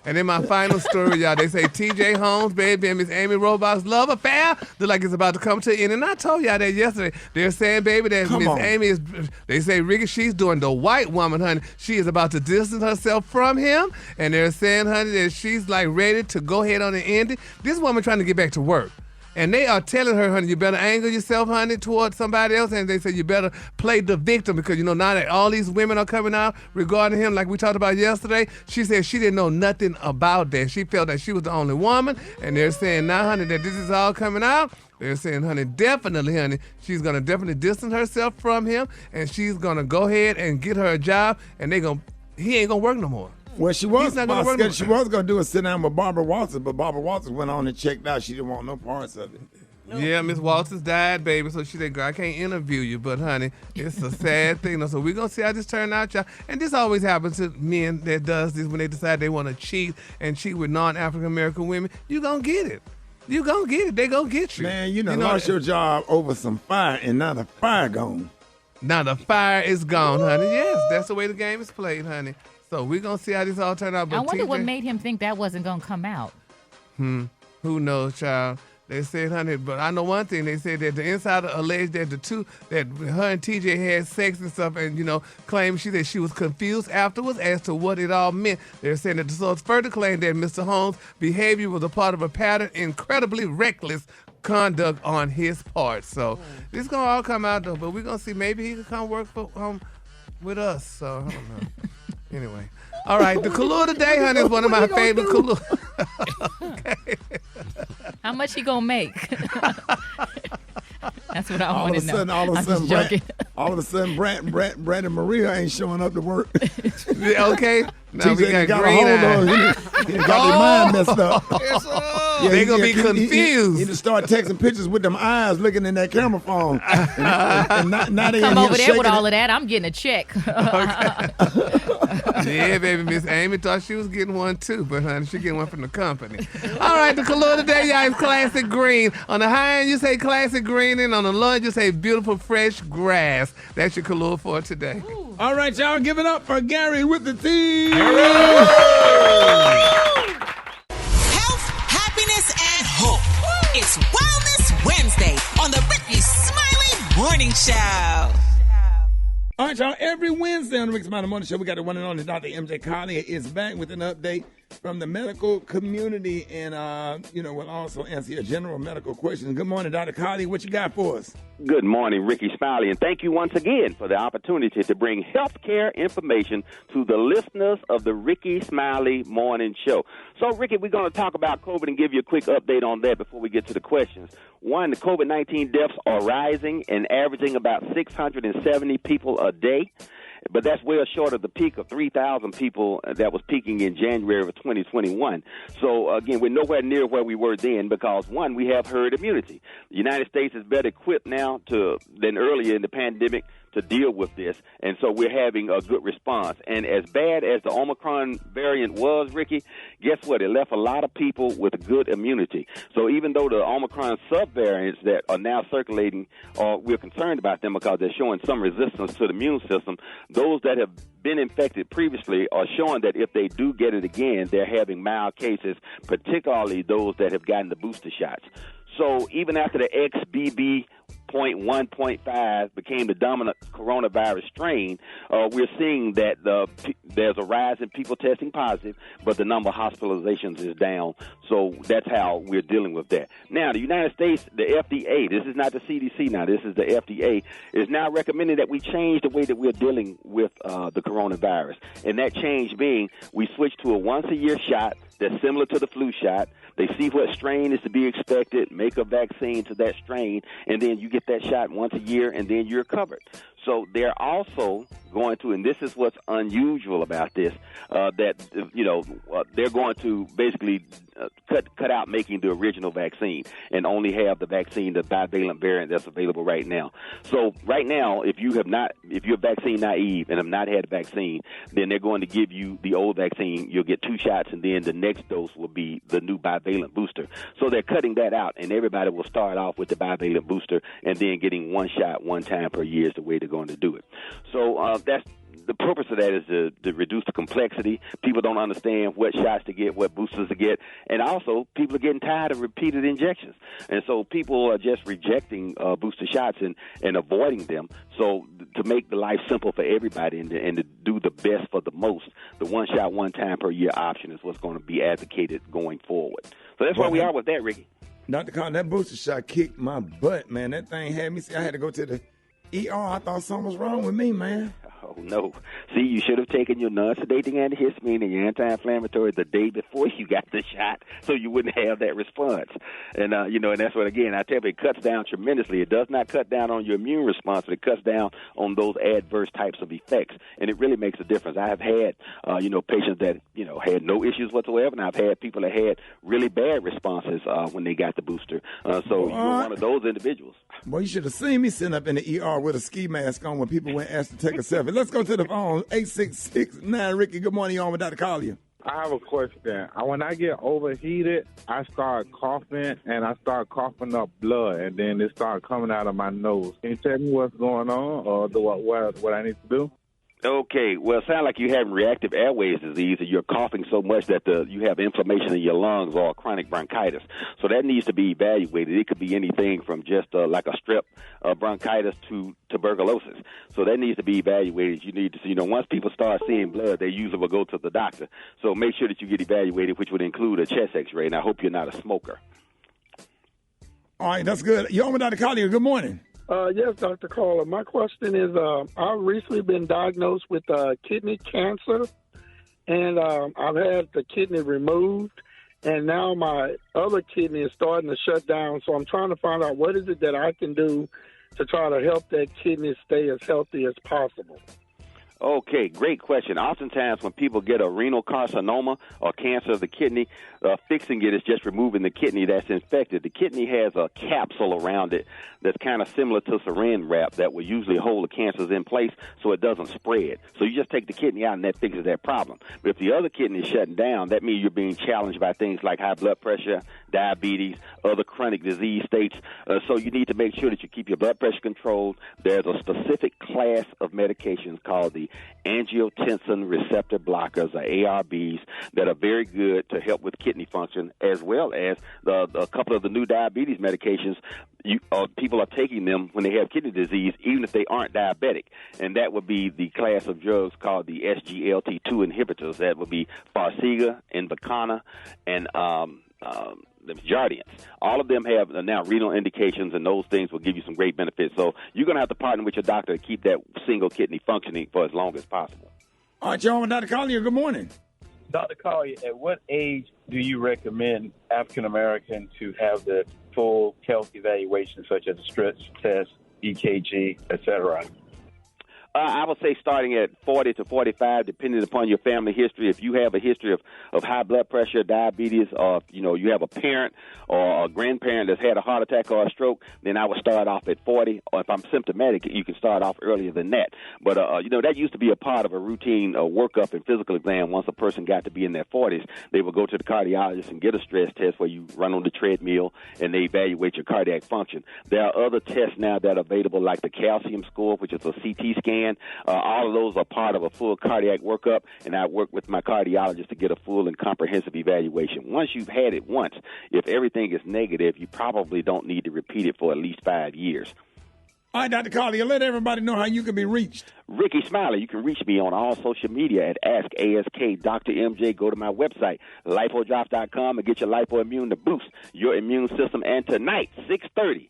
And in my final story, y'all, they say T.J. Holmes, baby, and Miss Amy Robach's love affair look like it's about to come to an end. And I told y'all that yesterday. They're saying, baby, that Miss Amy is, they say, Ricky, she's doing the white woman, honey. She is about to distance herself from him. And they're saying, honey, that she's like ready to go ahead on and end it. This woman trying to get back to work. And they are telling her, honey, you better angle yourself, honey, towards somebody else. And they say you better play the victim because, you know, now that all these women are coming out regarding him, like we talked about yesterday, she said she didn't know nothing about that. She felt that she was the only woman. And they're saying now, honey, that this is all coming out. They're saying, honey, definitely, honey, she's going to definitely distance herself from him, and she's going to go ahead and get her a job, and he ain't going to work no more. Well, she was going to do a sit down with Barbara Walters, but Barbara Walters went on and checked out. She didn't want no parts of it. No. Yeah, Miss Walters died, baby, so she said, girl, I can't interview you, but, honey, it's a sad thing. So we're going to see how this turn out, y'all. And this always happens to men that does this when they decide they want to cheat and cheat with non-African-American women. You going to get it. You going to get it. They going to get you. Man, you lost your job over some fire, and now the fire gone. Now the fire is gone, honey. Yes, that's the way the game is played, honey. So we're going to see how this all turn out. But I wonder what made him think that wasn't going to come out. Who knows, child? They said, honey, but I know one thing. They said that the insider alleged that that her and TJ had sex and stuff and, claimed that she was confused afterwards as to what it all meant. They're saying that the source further claimed that Mr. Holmes' behavior was a part of a pattern, incredibly reckless conduct on his part. So this going to all come out, though, but we're going to see. Maybe he could come work with us. So I don't know. Anyway. All right, the Collier today, honey, is one of my favorite Collier. Okay. How much he gonna make? That's what I want to know. All of a sudden, Brad and Maria ain't showing up to work. Okay. Now we got green eyes. He got their mind messed up. They're going to be confused. He just start texting pictures with them eyes looking in that camera phone. And now they come over there with all of that. I'm getting a check. Yeah, baby. Miss Amy thought she was getting one too, but honey, she getting one from the company. All right, the Collier today, y'all, is classic green. On the high end, you say classic green, and on the low end, you say beautiful fresh grass. That's your Collier for today. Ooh. All right, y'all, give it up for Gary with the T. Health, happiness, and hope. It's Wellness Wednesday on the Rickey Smiley Morning Show. All right, y'all. Every Wednesday on the Rickey Smiley Morning Show, we got the one and only Dr. MJ Collier is back with an update from the medical community, and we'll also answer your general medical questions. Good morning, Dr. Collier. What you got for us? Good morning, Rickey Smiley, and thank you once again for the opportunity to bring healthcare information to the listeners of the Rickey Smiley Morning Show. So, Rickey, we're going to talk about COVID and give you a quick update on that before we get to the questions. One, the COVID-19 deaths are rising and averaging about 670 people a day. But that's well short of the peak of 3,000 people that was peaking in January of 2021. So, again, we're nowhere near where we were then because, one, we have herd immunity. The United States is better equipped now than earlier in the pandemic to deal with this, and so we're having a good response. And as bad as the Omicron variant was, Rickey, guess what? It left a lot of people with good immunity. So even though the Omicron subvariants that are now circulating, we're concerned about them because they're showing some resistance to the immune system, those that have been infected previously are showing that if they do get it again, they're having mild cases, particularly those that have gotten the booster shots. So even after the XBB.1.5 became the dominant coronavirus strain, we're seeing that there's a rise in people testing positive, but the number of hospitalizations is down. So that's how we're dealing with that. Now, the United States, the FDA, this is not the CDC now, this is the FDA, is now recommending that we change the way that we're dealing with the coronavirus. And that change being we switch to a once-a-year shot that's similar to the flu shot. They see what strain is to be expected, make a vaccine to that strain, and then you get that shot once a year, and then you're covered. So they're also going to, and this is what's unusual about this, they're going to basically cut out making the original vaccine and only have the vaccine, the bivalent variant that's available right now. So right now, if you're vaccine naive and have not had a vaccine, then they're going to give you the old vaccine. You'll get 2 shots, and then the next dose will be the new bivalent booster. So they're cutting that out, and everybody will start off with the bivalent booster and then getting 1 shot 1 time per year is the way they're going to do it. So that's the purpose of that is to reduce the complexity. People don't understand what shots to get, what boosters to get, and also people are getting tired of repeated injections. And so people are just rejecting booster shots and avoiding them. So to make the life simple for everybody and to do the best for the most, the 1 shot 1 time per year option is what's going to be advocated going forward. So that's where we are with that, Rickey. Dr. Collins, that booster shot kicked my butt, man. That thing had me, I had to go to the ER. I thought something was wrong with me, man. Oh, no. See, you should have taken your non-sedating antihistamine and your anti-inflammatory the day before you got the shot so you wouldn't have that response. And, and that's what, again, I tell you, it cuts down tremendously. It does not cut down on your immune response, but it cuts down on those adverse types of effects. And it really makes a difference. I have had, patients that, had no issues whatsoever, and I've had people that had really bad responses when they got the booster. So you're one of those individuals. Well, you should have seen me sitting up in the ER with a ski mask on when people went asked to take a selfie. Let's go to the phone. 866-9 Ricky. Good morning. You on with Dr. Collier? I have a question. When I get overheated, I start coughing, and I start coughing up blood, and then it starts coming out of my nose. Can you tell me what's going on or what I need to do? Okay, well, it sounds like you're having reactive airways disease and you're coughing so much that you have inflammation in your lungs or chronic bronchitis. So that needs to be evaluated. It could be anything from just like a strep bronchitis to tuberculosis. So that needs to be evaluated. You need to, once people start seeing blood, they usually will go to the doctor. So make sure that you get evaluated, which would include a chest x-ray. And I hope you're not a smoker. All right, that's good. You're on with Dr. Collier. Good morning. Yes, Dr. Caller. My question is, I've recently been diagnosed with kidney cancer, and I've had the kidney removed, and now my other kidney is starting to shut down. So I'm trying to find out what is it that I can do to try to help that kidney stay as healthy as possible. Okay, great question. Oftentimes when people get a renal carcinoma or cancer of the kidney, fixing it is just removing the kidney that's infected. The kidney has a capsule around it that's kind of similar to saran wrap that will usually hold the cancers in place so it doesn't spread. So you just take the kidney out and that fixes that problem. But if the other kidney is shutting down, that means you're being challenged by things like high blood pressure, diabetes, other chronic disease states. So you need to make sure that you keep your blood pressure controlled. There's a specific class of medications called the angiotensin receptor blockers, or ARBs, that are very good to help with kidney function, as well as a couple of the new diabetes medications. People are taking them when they have kidney disease, even if they aren't diabetic. And that would be the class of drugs called the SGLT2 inhibitors. That would be Farxiga, Invokana, and the Jardiance. All of them have now renal indications, and those things will give you some great benefits. So you're going to have to partner with your doctor to keep that single kidney functioning for as long as possible. All right, John, Dr. Collier, good morning. Dr. Collier, at what age do you recommend African Americans to have the full health evaluation, such as a stress test, EKG, etc.? I would say starting at 40 to 45, depending upon your family history. If you have a history of high blood pressure, diabetes, or you have a parent or a grandparent that's had a heart attack or a stroke, then I would start off at 40. Or if I'm symptomatic, you can start off earlier than that. But that used to be a part of a routine workup and physical exam. Once a person got to be in their 40s, they would go to the cardiologist and get a stress test where you run on the treadmill and they evaluate your cardiac function. There are other tests now that are available, like the calcium score, which is a CT scan. All of those are part of a full cardiac workup, and I work with my cardiologist to get a full and comprehensive evaluation. Once you've had it once, if everything is negative, you probably don't need to repeat it for at least 5 years. All right, Dr. Collier, let everybody know how you can be reached. Rickey Smiley. You can reach me on all social media at AskASK Dr. MJ. Go to my website, lipodrop.com, and get your LipoImmune to boost your immune system. And tonight, 6:30,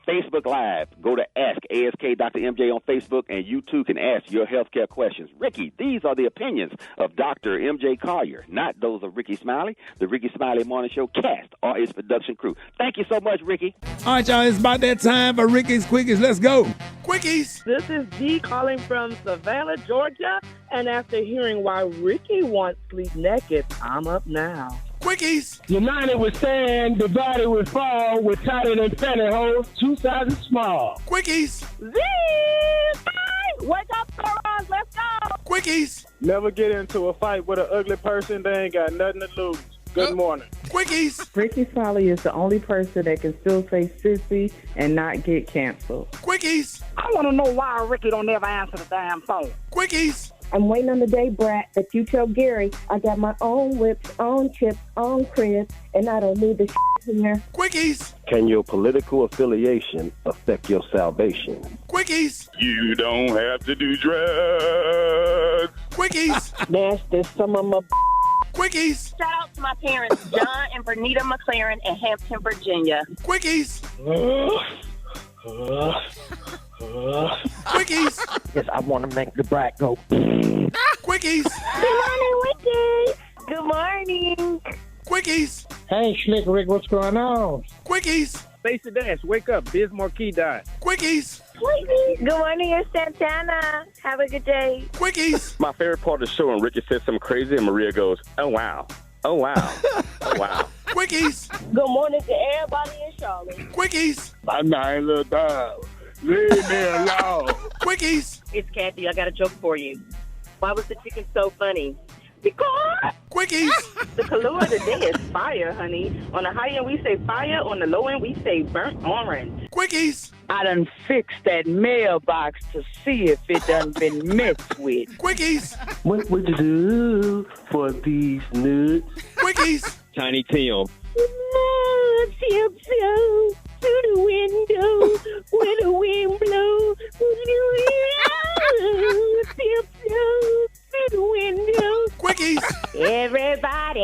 Facebook Live. Go to Ask ASK Dr. MJ on Facebook, and you too can ask your healthcare questions. Ricky, these are the opinions of Dr. MJ Collier, not those of Rickey Smiley, the Rickey Smiley Morning Show cast, or its production crew. Thank you so much, Ricky. All right, y'all, it's about that time for Ricky's Quickies. Let's go. Quickies. This is Dee calling from Savannah, Georgia, and after hearing why Ricky once sleep naked, I'm up now. Quickies. United we stand, divided we fall. We're tighter than pantyhose, two sizes small. Quickies. Wake up, Sarah, let's go. Quickies. Never get into a fight with an ugly person. They ain't got nothing to lose. Good morning. Quickies. Rickey Smiley is the only person that can still say sissy and not get canceled. Quickies. I want to know why Ricky don't ever answer the damn phone. Quickies. I'm waiting on the day, Brat, that you tell Gary I got my own whips, own chips, own crib, and I don't need the shit here. Quickies. Can your political affiliation affect your salvation? Quickies. You don't have to do drugs. Quickies. That's just some of my Quickies. Shout out to my parents, John and Bernita McLaren in Hampton, Virginia. Quickies. Quickies. Yes, I want to make the brat go. Quickies. Good morning, Wickies. Good morning. Quickies. Hey, Slick Rick, what's going on? Quickies. Stacey Dash, wake up. Biz Marquis died. Quickies. Quickies. Good morning, it's Santana. Have a good day. Quickies. My favorite part of the show when Ricky says something crazy and Maria goes, oh, wow. Oh, wow. Oh, wow. Quickies. Good morning to everybody in Charlotte. Quickies. My nine little dog. Leave me alone. Quickies. It's Kathy. I got a joke for you. Why was the chicken so funny? Because Quickies. The color of the day is fire, honey. On the high end, we say fire. On the low end, we say burnt orange. Quickies. I done fixed that mailbox to see if it done been messed with. Quickies. What would you do for these nuts? Quickies. Tiny Tim. Tiptoe to the window where the wind blows. Tiptoe to the window. Quickies. Everybody's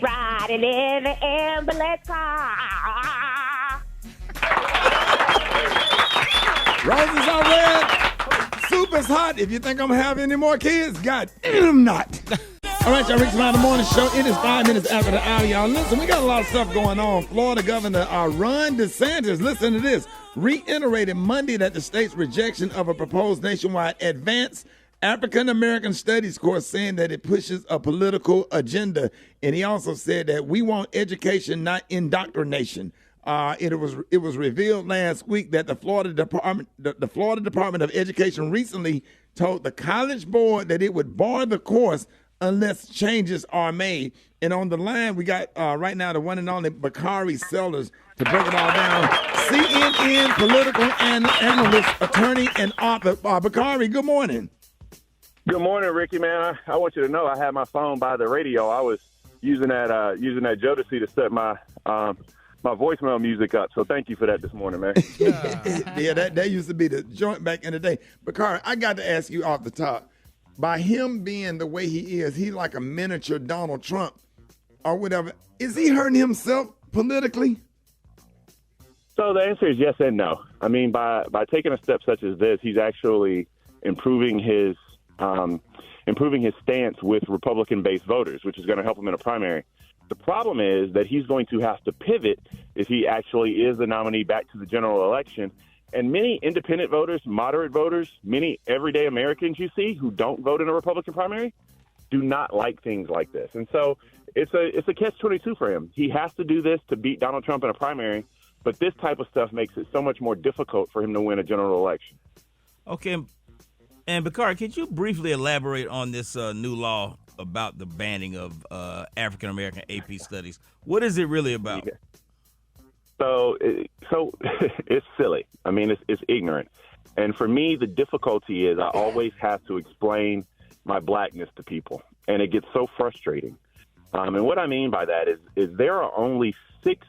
riding in the ambulance car. Roses are red. Soup is hot. If you think I'm having any more kids, God damn, I'm not. All right, y'all, Rickey Smiley Morning Show. It is 5 minutes after the hour, y'all. Listen, we got a lot of stuff going on. Florida Governor Ron DeSantis, listen to this, reiterated Monday that the state's rejection of a proposed nationwide advanced African-American Studies course, saying that it pushes a political agenda. And he also said that we want education, not indoctrination. It was revealed last week that the Florida Department of Education recently told the College Board that it would bar the course unless changes are made. And on the line, we got right now the one and only Bakari Sellers to break it all down. CNN political analyst, attorney, and author. Bakari, good morning. Good morning, Ricky, man. I want you to know I had my phone by the radio. I was using that Jodeci to set my voicemail music up. So thank you for that this morning, man. Yeah, that used to be the joint back in the day. Bakari, I got to ask you off the top. By him being the way he is, he's like a miniature Donald Trump or whatever. Is he hurting himself politically? So the answer is yes and no. I mean, by taking a step such as this, he's actually improving his stance with Republican-based voters, which is going to help him in a primary. The problem is that he's going to have to pivot if he actually is the nominee back to the general election. And many independent voters, moderate voters, many everyday Americans you see who don't vote in a Republican primary do not like things like this. And so it's a catch-22 for him. He has to do this to beat Donald Trump in a primary, but this type of stuff makes it so much more difficult for him to win a general election. Okay. And Bakari, could you briefly elaborate on this new law about the banning of African-American AP studies? What is it really about? Yeah. So it's silly. I mean, it's ignorant. And for me, the difficulty is I always have to explain my blackness to people, and it gets so frustrating. And what I mean by that is there are only 6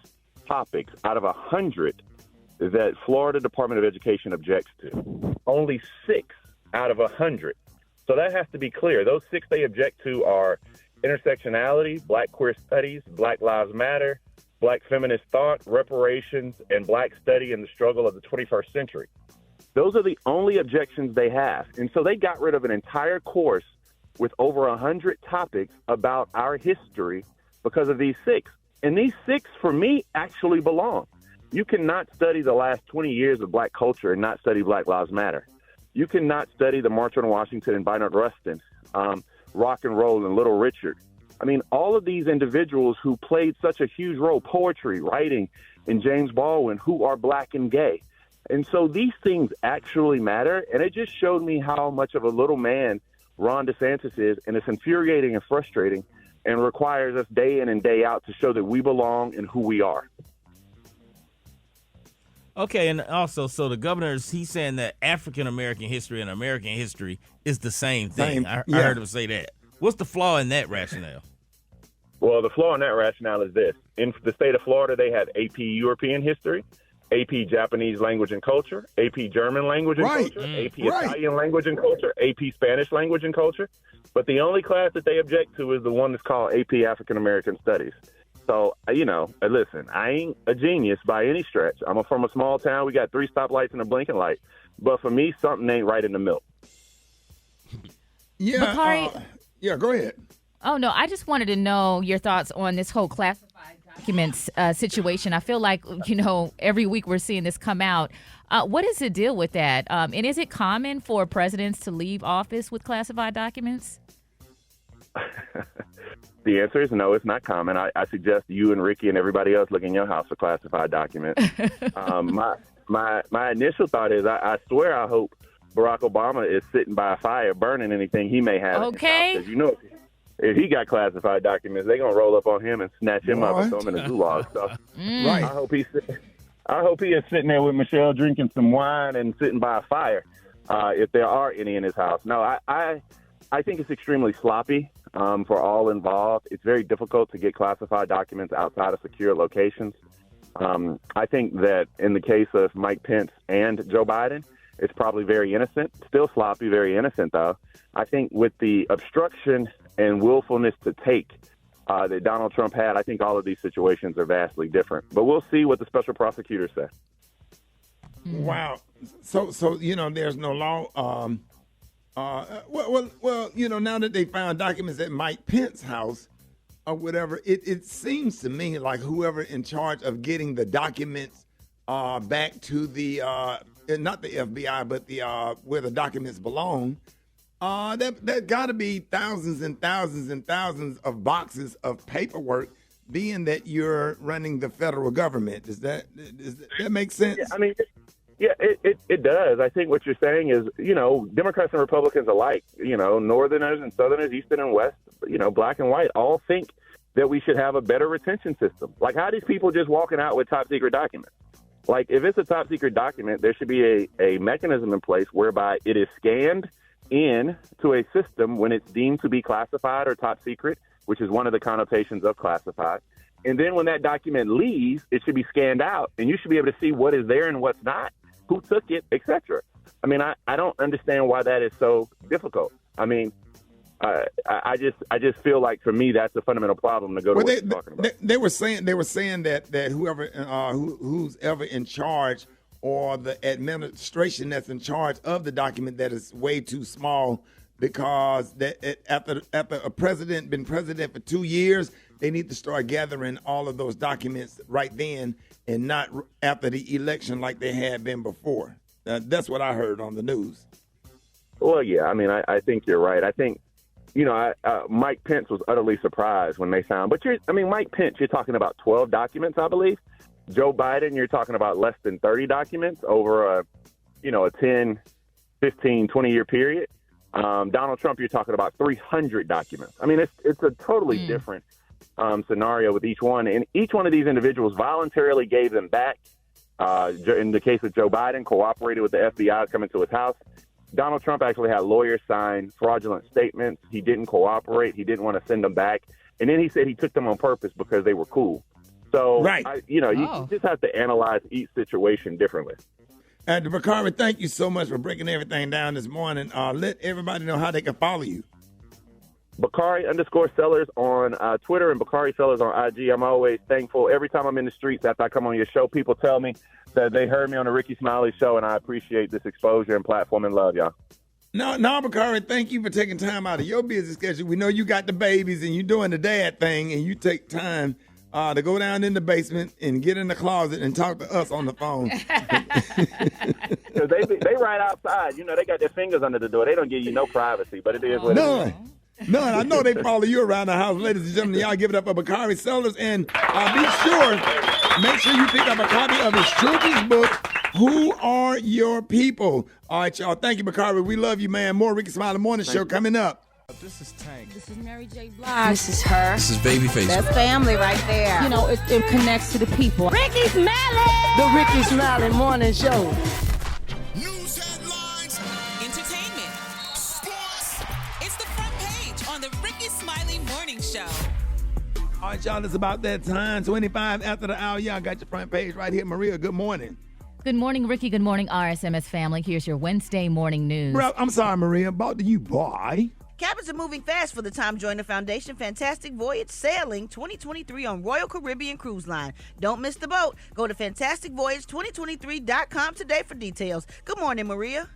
topics out of 100 that Florida Department of Education objects to. Only 6 out of 100. So that has to be clear. Those 6 they object to are intersectionality, Black queer studies, Black Lives Matter, Black feminist thought, reparations, and Black study in the struggle of the 21st century. Those are the only objections they have. And so they got rid of an entire course with over 100 topics about our history because of these 6. And these 6, for me, actually belong. You cannot study the last 20 years of Black culture and not study Black Lives Matter. You cannot study the March on Washington and Bynard Rustin, rock and roll and Little Richard. I mean, all of these individuals who played such a huge role, poetry, writing, and James Baldwin, who are Black and gay. And so these things actually matter, and it just showed me how much of a little man Ron DeSantis is, and it's infuriating and frustrating and requires us day in and day out to show that we belong and who we are. Okay, and also, so the governor's, he's saying that African-American history and American history is the same thing. I heard him say that. What's the flaw in that rationale? Well, the flaw in that rationale is this. In the state of Florida, they have AP European history, AP Japanese language and culture, AP German language and culture, AP Italian language and culture, AP Spanish language and culture. But the only class that they object to is the one that's called AP African American Studies. So, listen, I ain't a genius by any stretch. I'm from a small town. We got 3 stoplights and a blinking light. But for me, something ain't right in the milk. Yeah, Bakari, go ahead. Oh, no, I just wanted to know your thoughts on this whole classified documents situation. I feel like, every week we're seeing this come out. What is the deal with that? And is it common for presidents to leave office with classified documents? The answer is no, it's not common. I suggest you and Ricky and everybody else look in your house for classified documents. My initial thought is I swear I hope Barack Obama is sitting by a fire burning anything he may have. Okay. Because if he got classified documents, they're gonna roll up on him and snatch him up and throw him in a gulag. So Right. I hope he is sitting there with Michelle drinking some wine and sitting by a fire. If there are any in his house. No, I think it's extremely sloppy for all involved. It's very difficult to get classified documents outside of secure locations. I think that in the case of Mike Pence and Joe Biden, it's probably very innocent. Still sloppy, very innocent, though. I think with the obstruction and willfulness to take that Donald Trump had, I think all of these situations are vastly different. But we'll see what the special prosecutors say. Wow. So there's no law. Now that they found documents at Mike Pence's house or whatever, it seems to me like whoever in charge of getting the documents back to the not the FBI, but the where the documents belong, that got to be thousands and thousands and thousands of boxes of paperwork, being that you're running the federal government. Does that make sense? Yeah, I mean. Yeah, it does. I think what you're saying is, Democrats and Republicans alike, Northerners and Southerners, Eastern and West, black and white, all think that we should have a better retention system. Like, how are these people just walking out with top secret documents? Like, if it's a top secret document, there should be a mechanism in place whereby it is scanned in to a system when it's deemed to be classified or top secret, which is one of the connotations of classified. And then when that document leaves, it should be scanned out, and you should be able to see what is there and what's not, who took it, etc. I mean, I don't understand why that is so difficult. I mean, I just feel like, for me, that's a fundamental problem to go to what you're talking about. They were saying that whoever who's ever in charge, or the administration that's in charge of the document, that is way too small, because after a president been president for 2 years, they need to start gathering all of those documents right then, and not after the election like they had been before. That's what I heard on the news. Well, yeah, I mean, I think you're right. I think, Mike Pence was utterly surprised when they found. But Mike Pence, you're talking about 12 documents, I believe. Joe Biden, you're talking about less than 30 documents over a 10, 15, 20-year period. Donald Trump, you're talking about 300 documents. I mean, it's a totally different scenario with each one. And each one of these individuals voluntarily gave them back. In the case of Joe Biden, cooperated with the FBI coming to his house. Donald Trump actually had lawyers sign fraudulent statements. He didn't cooperate. He didn't want to send them back. And then he said he took them on purpose because they were cool. So, right. You just have to analyze each situation differently. And Bakari, thank you so much for breaking everything down this morning. Let everybody know how they can follow you. Bakari_Sellers on Twitter and Bakari Sellers on IG. I'm always thankful. Every time I'm in the streets after I come on your show, people tell me that they heard me on the Rickey Smiley show, and I appreciate this exposure and platform and love, y'all. No, Bakari, thank you for taking time out of your busy schedule. We know you got the babies and you're doing the dad thing, and you take time to go down in the basement and get in the closet and talk to us on the phone. they right outside. They got their fingers under the door. They don't give you no privacy, but it is what it is. None. I know they follow you around the house. Ladies and gentlemen, y'all give it up for Bakari Sellers. And make sure you pick up a copy of his children's book, Who Are Your People? All right, y'all. Thank you, Bakari. We love you, man. More Rickey Smiley Morning Show coming up. This is Tank. This is Mary J. Blige. This is her. This is Babyface. That's family right there. It connects to the people. Rickey Smiley! The Rickey Smiley Morning Show. News headlines. Entertainment. Sports. It's the front page on the Rickey Smiley Morning Show. All right, y'all. It's about that time. 25 after the hour. Y'all got your front page right here. Maria, good morning. Good morning, Ricky. Good morning, RSMS family. Here's your Wednesday morning news. Bro, I'm sorry, Maria. About you, boy. Cabins are moving fast for the Tom Joyner Foundation Fantastic Voyage Sailing 2023 on Royal Caribbean Cruise Line. Don't miss the boat. Go to fantasticvoyage2023.com today for details. Good morning, Maria.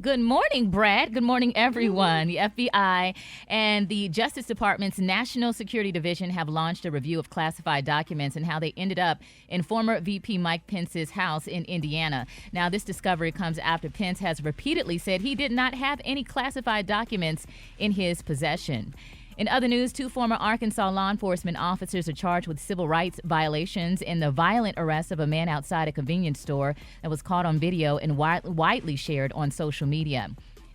Good morning, Brad. Good morning, everyone. The FBI and the Justice Department's National Security Division have launched a review of classified documents and how they ended up in former VP Mike Pence's house in Indiana. Now, this discovery comes after Pence has repeatedly said he did not have any classified documents in his possession. In other news, 2 former Arkansas law enforcement officers are charged with civil rights violations in the violent arrest of a man outside a convenience store that was caught on video and widely shared on social media.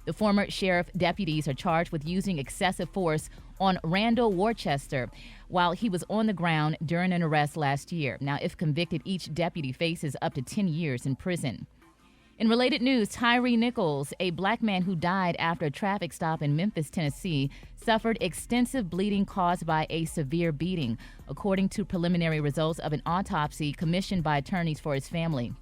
The former sheriff deputies are charged with using excessive force on Randall Worcester while he was on the ground during an arrest last year. Now, if convicted, each deputy faces up to 10 years in prison. In related news, Tyree Nichols, a black man who died after a traffic stop in Memphis, Tennessee, suffered extensive bleeding caused by a severe beating, according to preliminary results of an autopsy commissioned by attorneys for his family.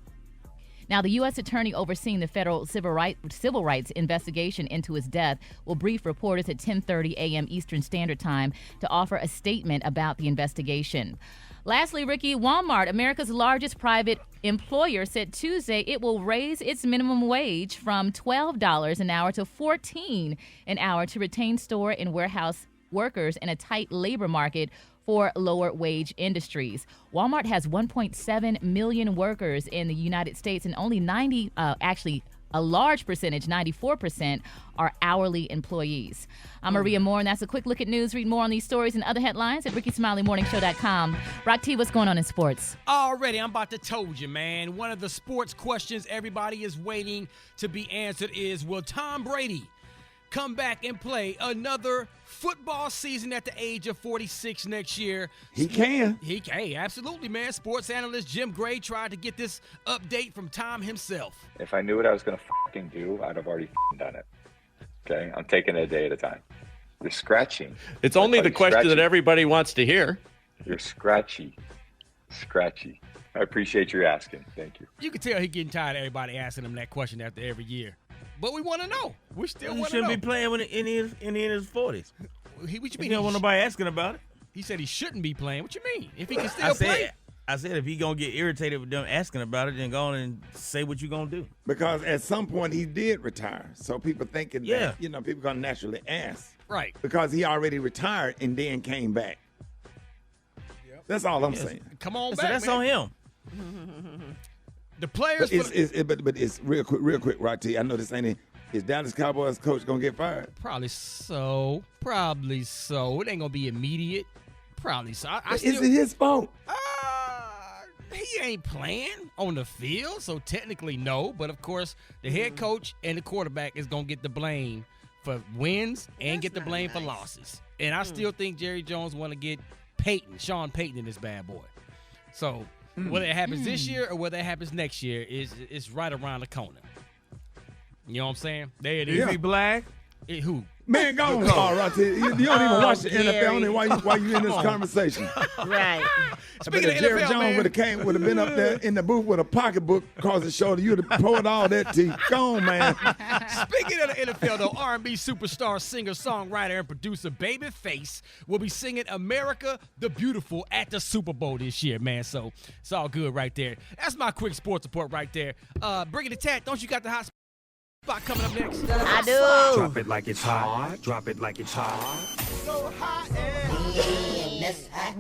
Now, the U.S. attorney overseeing the federal civil rights investigation into his death will brief reporters at 10:30 a.m. Eastern Standard Time to offer a statement about the investigation. Lastly, Ricky, Walmart, America's largest private employer, said Tuesday it will raise its minimum wage from $12 an hour to $14 an hour to retain store and warehouse workers in a tight labor market for lower wage industries. Walmart has 1.7 million workers in the United States, and only a large percentage, 94%, are hourly employees. I'm Maria Moore, and that's a quick look at news. Read more on these stories and other headlines at RickySmileyMorningShow.com. Rock T, what's going on in sports? Already, I'm about to told you, man. One of the sports questions everybody is waiting to be answered is, will Tom Brady come back and play another football season at the age of 46 next year? He can. He can, absolutely, man. Sports analyst Jim Gray tried to get this update from Tom himself. If I knew what I was going to fucking do, I'd have already done it. Okay? I'm taking it a day at a time. You're scratching. It's only the question that everybody wants to hear. You're scratchy. Scratchy. I appreciate your asking. Thank you. You can tell he's getting tired of everybody asking him that question after every year. But we want to know. We still want to know. He shouldn't be playing when in his 40s. What you mean? He don't want nobody asking about it. He said he shouldn't be playing. What you mean? If he can still play? I said if he going to get irritated with them asking about it, then go on and say what you going to do. Because at some point he did retire. So people thinking that, people going to naturally ask. Right. Because he already retired and then came back. Yep. That's all I'm saying. Come on so back, that's man. on him. The players. But it's real quick, Rock T. I know this ain't it. Is Dallas Cowboys coach going to get fired? Probably so. It ain't going to be immediate. Probably so. Is it his fault? He ain't playing on the field, so technically no. But, of course, the head coach and the quarterback is going to get the blame for wins and get the blame for losses. And I still think Jerry Jones want to get Sean Payton in this bad boy. So whether it happens this year or whether it happens next year is right around the corner. You know what I'm saying? There it is. Yeah. Is he black? Who? Man, go on, Rock T. You don't even watch the NFL only while you in this conversation. Right. Speaking of Jerry NFL, Jones would have been up there in the booth with a pocketbook across his shoulder. You'd have poured all that tea. Go on, man. Speaking of the NFL, though, R&B superstar, singer, songwriter, and producer Babyface will be singing "America the Beautiful" at the Super Bowl this year, man. So it's all good right there. That's my quick sports report right there. Bring it to Tat. Don't you got the hot spot coming up next? I do. Drop it like it's hot. Drop it like it's hot. So hot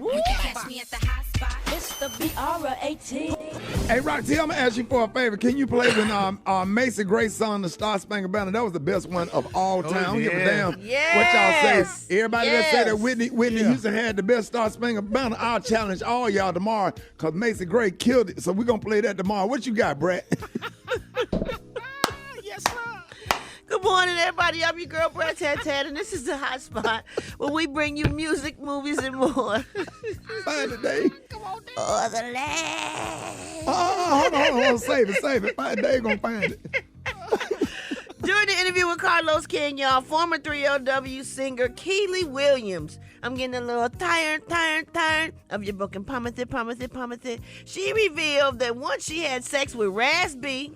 You can catch me at the hot spot. It's the BR18. Hey, Rock T, I'm going to ask you for a favor. Can you play when Macy Gray's song, The Star Spangled Banner? That was the best one of all time. I don't give a damn what y'all say. Everybody that say that Whitney Houston had the best Star Spangled Banner, I'll challenge all y'all tomorrow because Macy Gray killed it. So we're going to play that tomorrow. What you got, Brett? Yes, sir. Good morning, everybody. I'm your girl, Brett Tat, and this is the hot spot where we bring you music, movies, and more. Find it, Dave. Come on, Dave. Oh, the land. Hold on. Save it. Find Dave gonna find it. During the interview with Carlos King, y'all, former 3LW singer Keely Williams. I'm getting a little tired of your broken promises. She revealed that once she had sex with Raz B,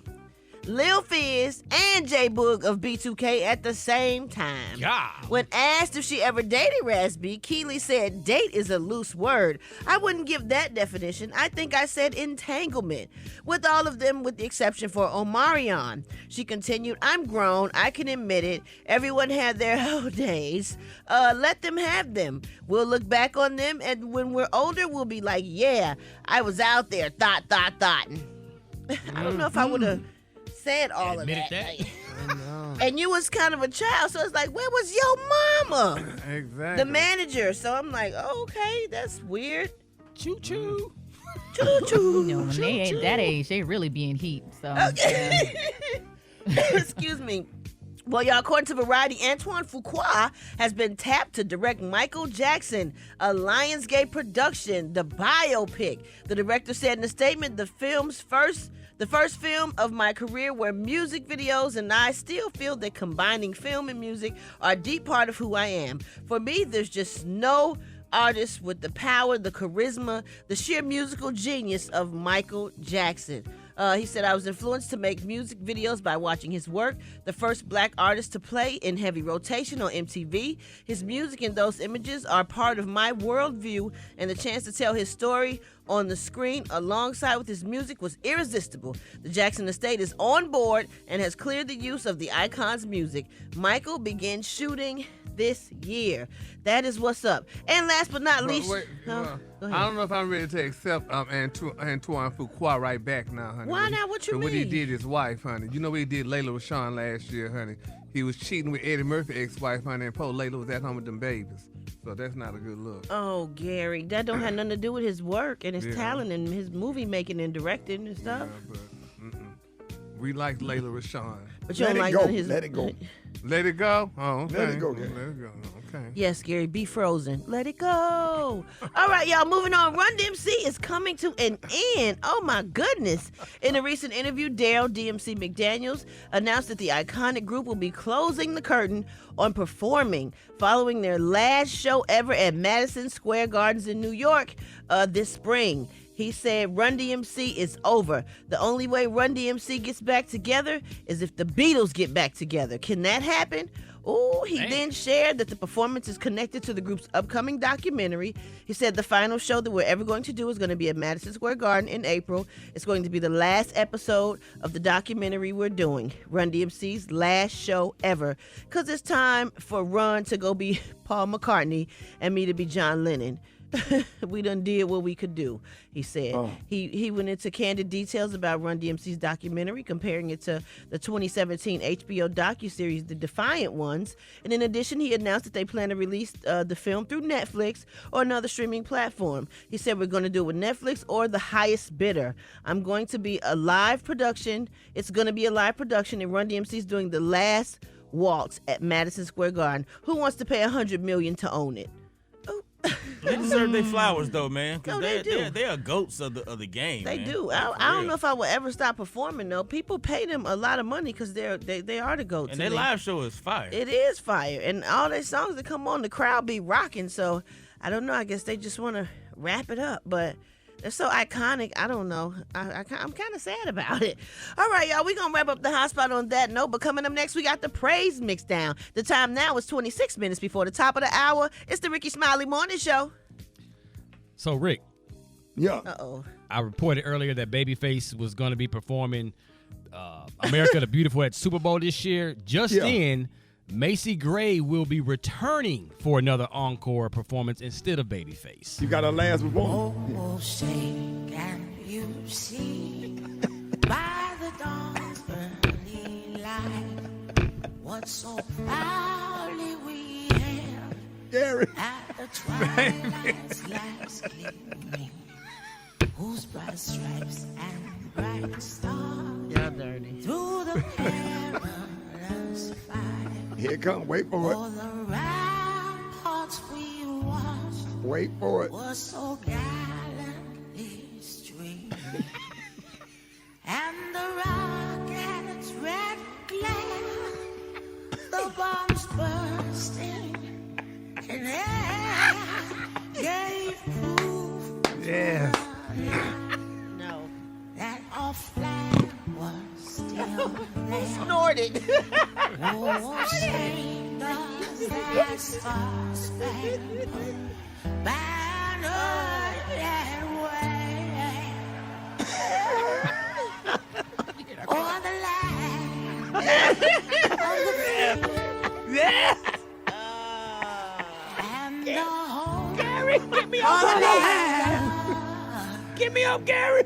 Lil Fizz, and J Boog of B2K at the same time. God. When asked if she ever dated Raz B, Keely said, date is a loose word. I wouldn't give that definition. I think I said entanglement. With all of them, with the exception for Omarion. She continued, I'm grown. I can admit it. Everyone had their days. Let them have them. We'll look back on them, and when we're older, we'll be like, yeah, I was out there, thought. I don't know if I would have said all of that. And you was kind of a child, so it's like, where was your mama? Exactly. The manager. So I'm like, oh, okay, that's weird. Choo-choo. Choo-choo. You know, when they at that age, they really be in heat. So, okay. Excuse me. Well, y'all, according to Variety, Antoine Fuqua has been tapped to direct Michael Jackson, a Lionsgate production, the biopic. The director said in a statement, the first film of my career where music videos and I still feel that combining film and music are a deep part of who I am. For me, there's just no artist with the power, the charisma, the sheer musical genius of Michael Jackson. He said, I was influenced to make music videos by watching his work, the first black artist to play in heavy rotation on MTV. His music and those images are part of my worldview, and the chance to tell his story on the screen alongside with his music was irresistible. The Jackson estate is on board and has cleared the use of the icon's music. Michael began shooting this year. That is what's up. And last but not least, Go ahead. I don't know if I'm ready to accept Antoine Fuqua right back now, honey. Why not? What you mean? What he did his wife, honey. You know what he did Layla Rashawn last year, honey. He was cheating with Eddie Murphy ex-wife, honey, and poor Layla was at home with them babies. So that's not a good look. Oh, Gary, that don't have nothing to do with his work and his talent and his movie making and directing and stuff. Yeah, but we like Layla Rashawn. But you don't like his... Let it go. Let it go? Oh, okay. Let it go, Gary. Let it go. Okay. Yes, Gary, be frozen. Let it go. All right, y'all, moving on. Run DMC is coming to an end. Oh, my goodness. In a recent interview, Run DMC McDaniels announced that the iconic group will be closing the curtain on performing following their last show ever at Madison Square Gardens in New York this spring. He said Run DMC is over. The only way Run DMC gets back together is if the Beatles get back together. Can that happen? Oh, he then shared that the performance is connected to the group's upcoming documentary. He said the final show that we're ever going to do is going to be at Madison Square Garden in April. It's going to be the last episode of the documentary we're doing, Run DMC's last show ever, because it's time for Run to go be Paul McCartney and me to be John Lennon. We done did what we could do, he said. Oh. He went into candid details about Run DMC's documentary, comparing it to the 2017 HBO docuseries, The Defiant Ones. And in addition, he announced that they plan to release the film through Netflix or another streaming platform. He said, we're going to do it with Netflix or the highest bidder. I'm going to be a live production. It's going to be a live production, and Run DMC's doing the last waltz at Madison Square Garden. Who wants to pay $100 million to own it? They deserve their flowers, though, man. No, they do. They are goats of the game. They man. do. I don't know if I will ever stop performing, though. People pay them a lot of money because they are the goats. And their live show is fire. It is fire. And all their songs that come on, the crowd be rocking. So, I don't know. I guess they just want to wrap it up. But they're so iconic. I don't know. I'm kind of sad about it. All right, y'all. We're going to wrap up the hot spot on that note. But coming up next, we got the praise mix down. The time now is 26 minutes before the top of the hour. It's the Rickey Smiley Morning Show. So, Rick. Yeah. Uh-oh. I reported earlier that Babyface was going to be performing America the Beautiful at Super Bowl this year. Just then, Macy Gray will be returning for another encore performance instead of Babyface. You got a last performance? Oh, say, can you see by the dawn's early light what so proudly we hailed Gary. at the twilight's last gleaming, whose bright stripes and bright stars y'all dirty through the perilous fight. Here it comes. Wait for it. For the ramparts we watched. Wait for it. Was so gallantly streaming, and the rocket's red glare, the bombs bursting in air, gave proof. Yes. No. That our flag was still it. Oh, sing the last fast banner that way. On the land. Yes. And the home. Gary, get me up, Gary. Get me up, Gary.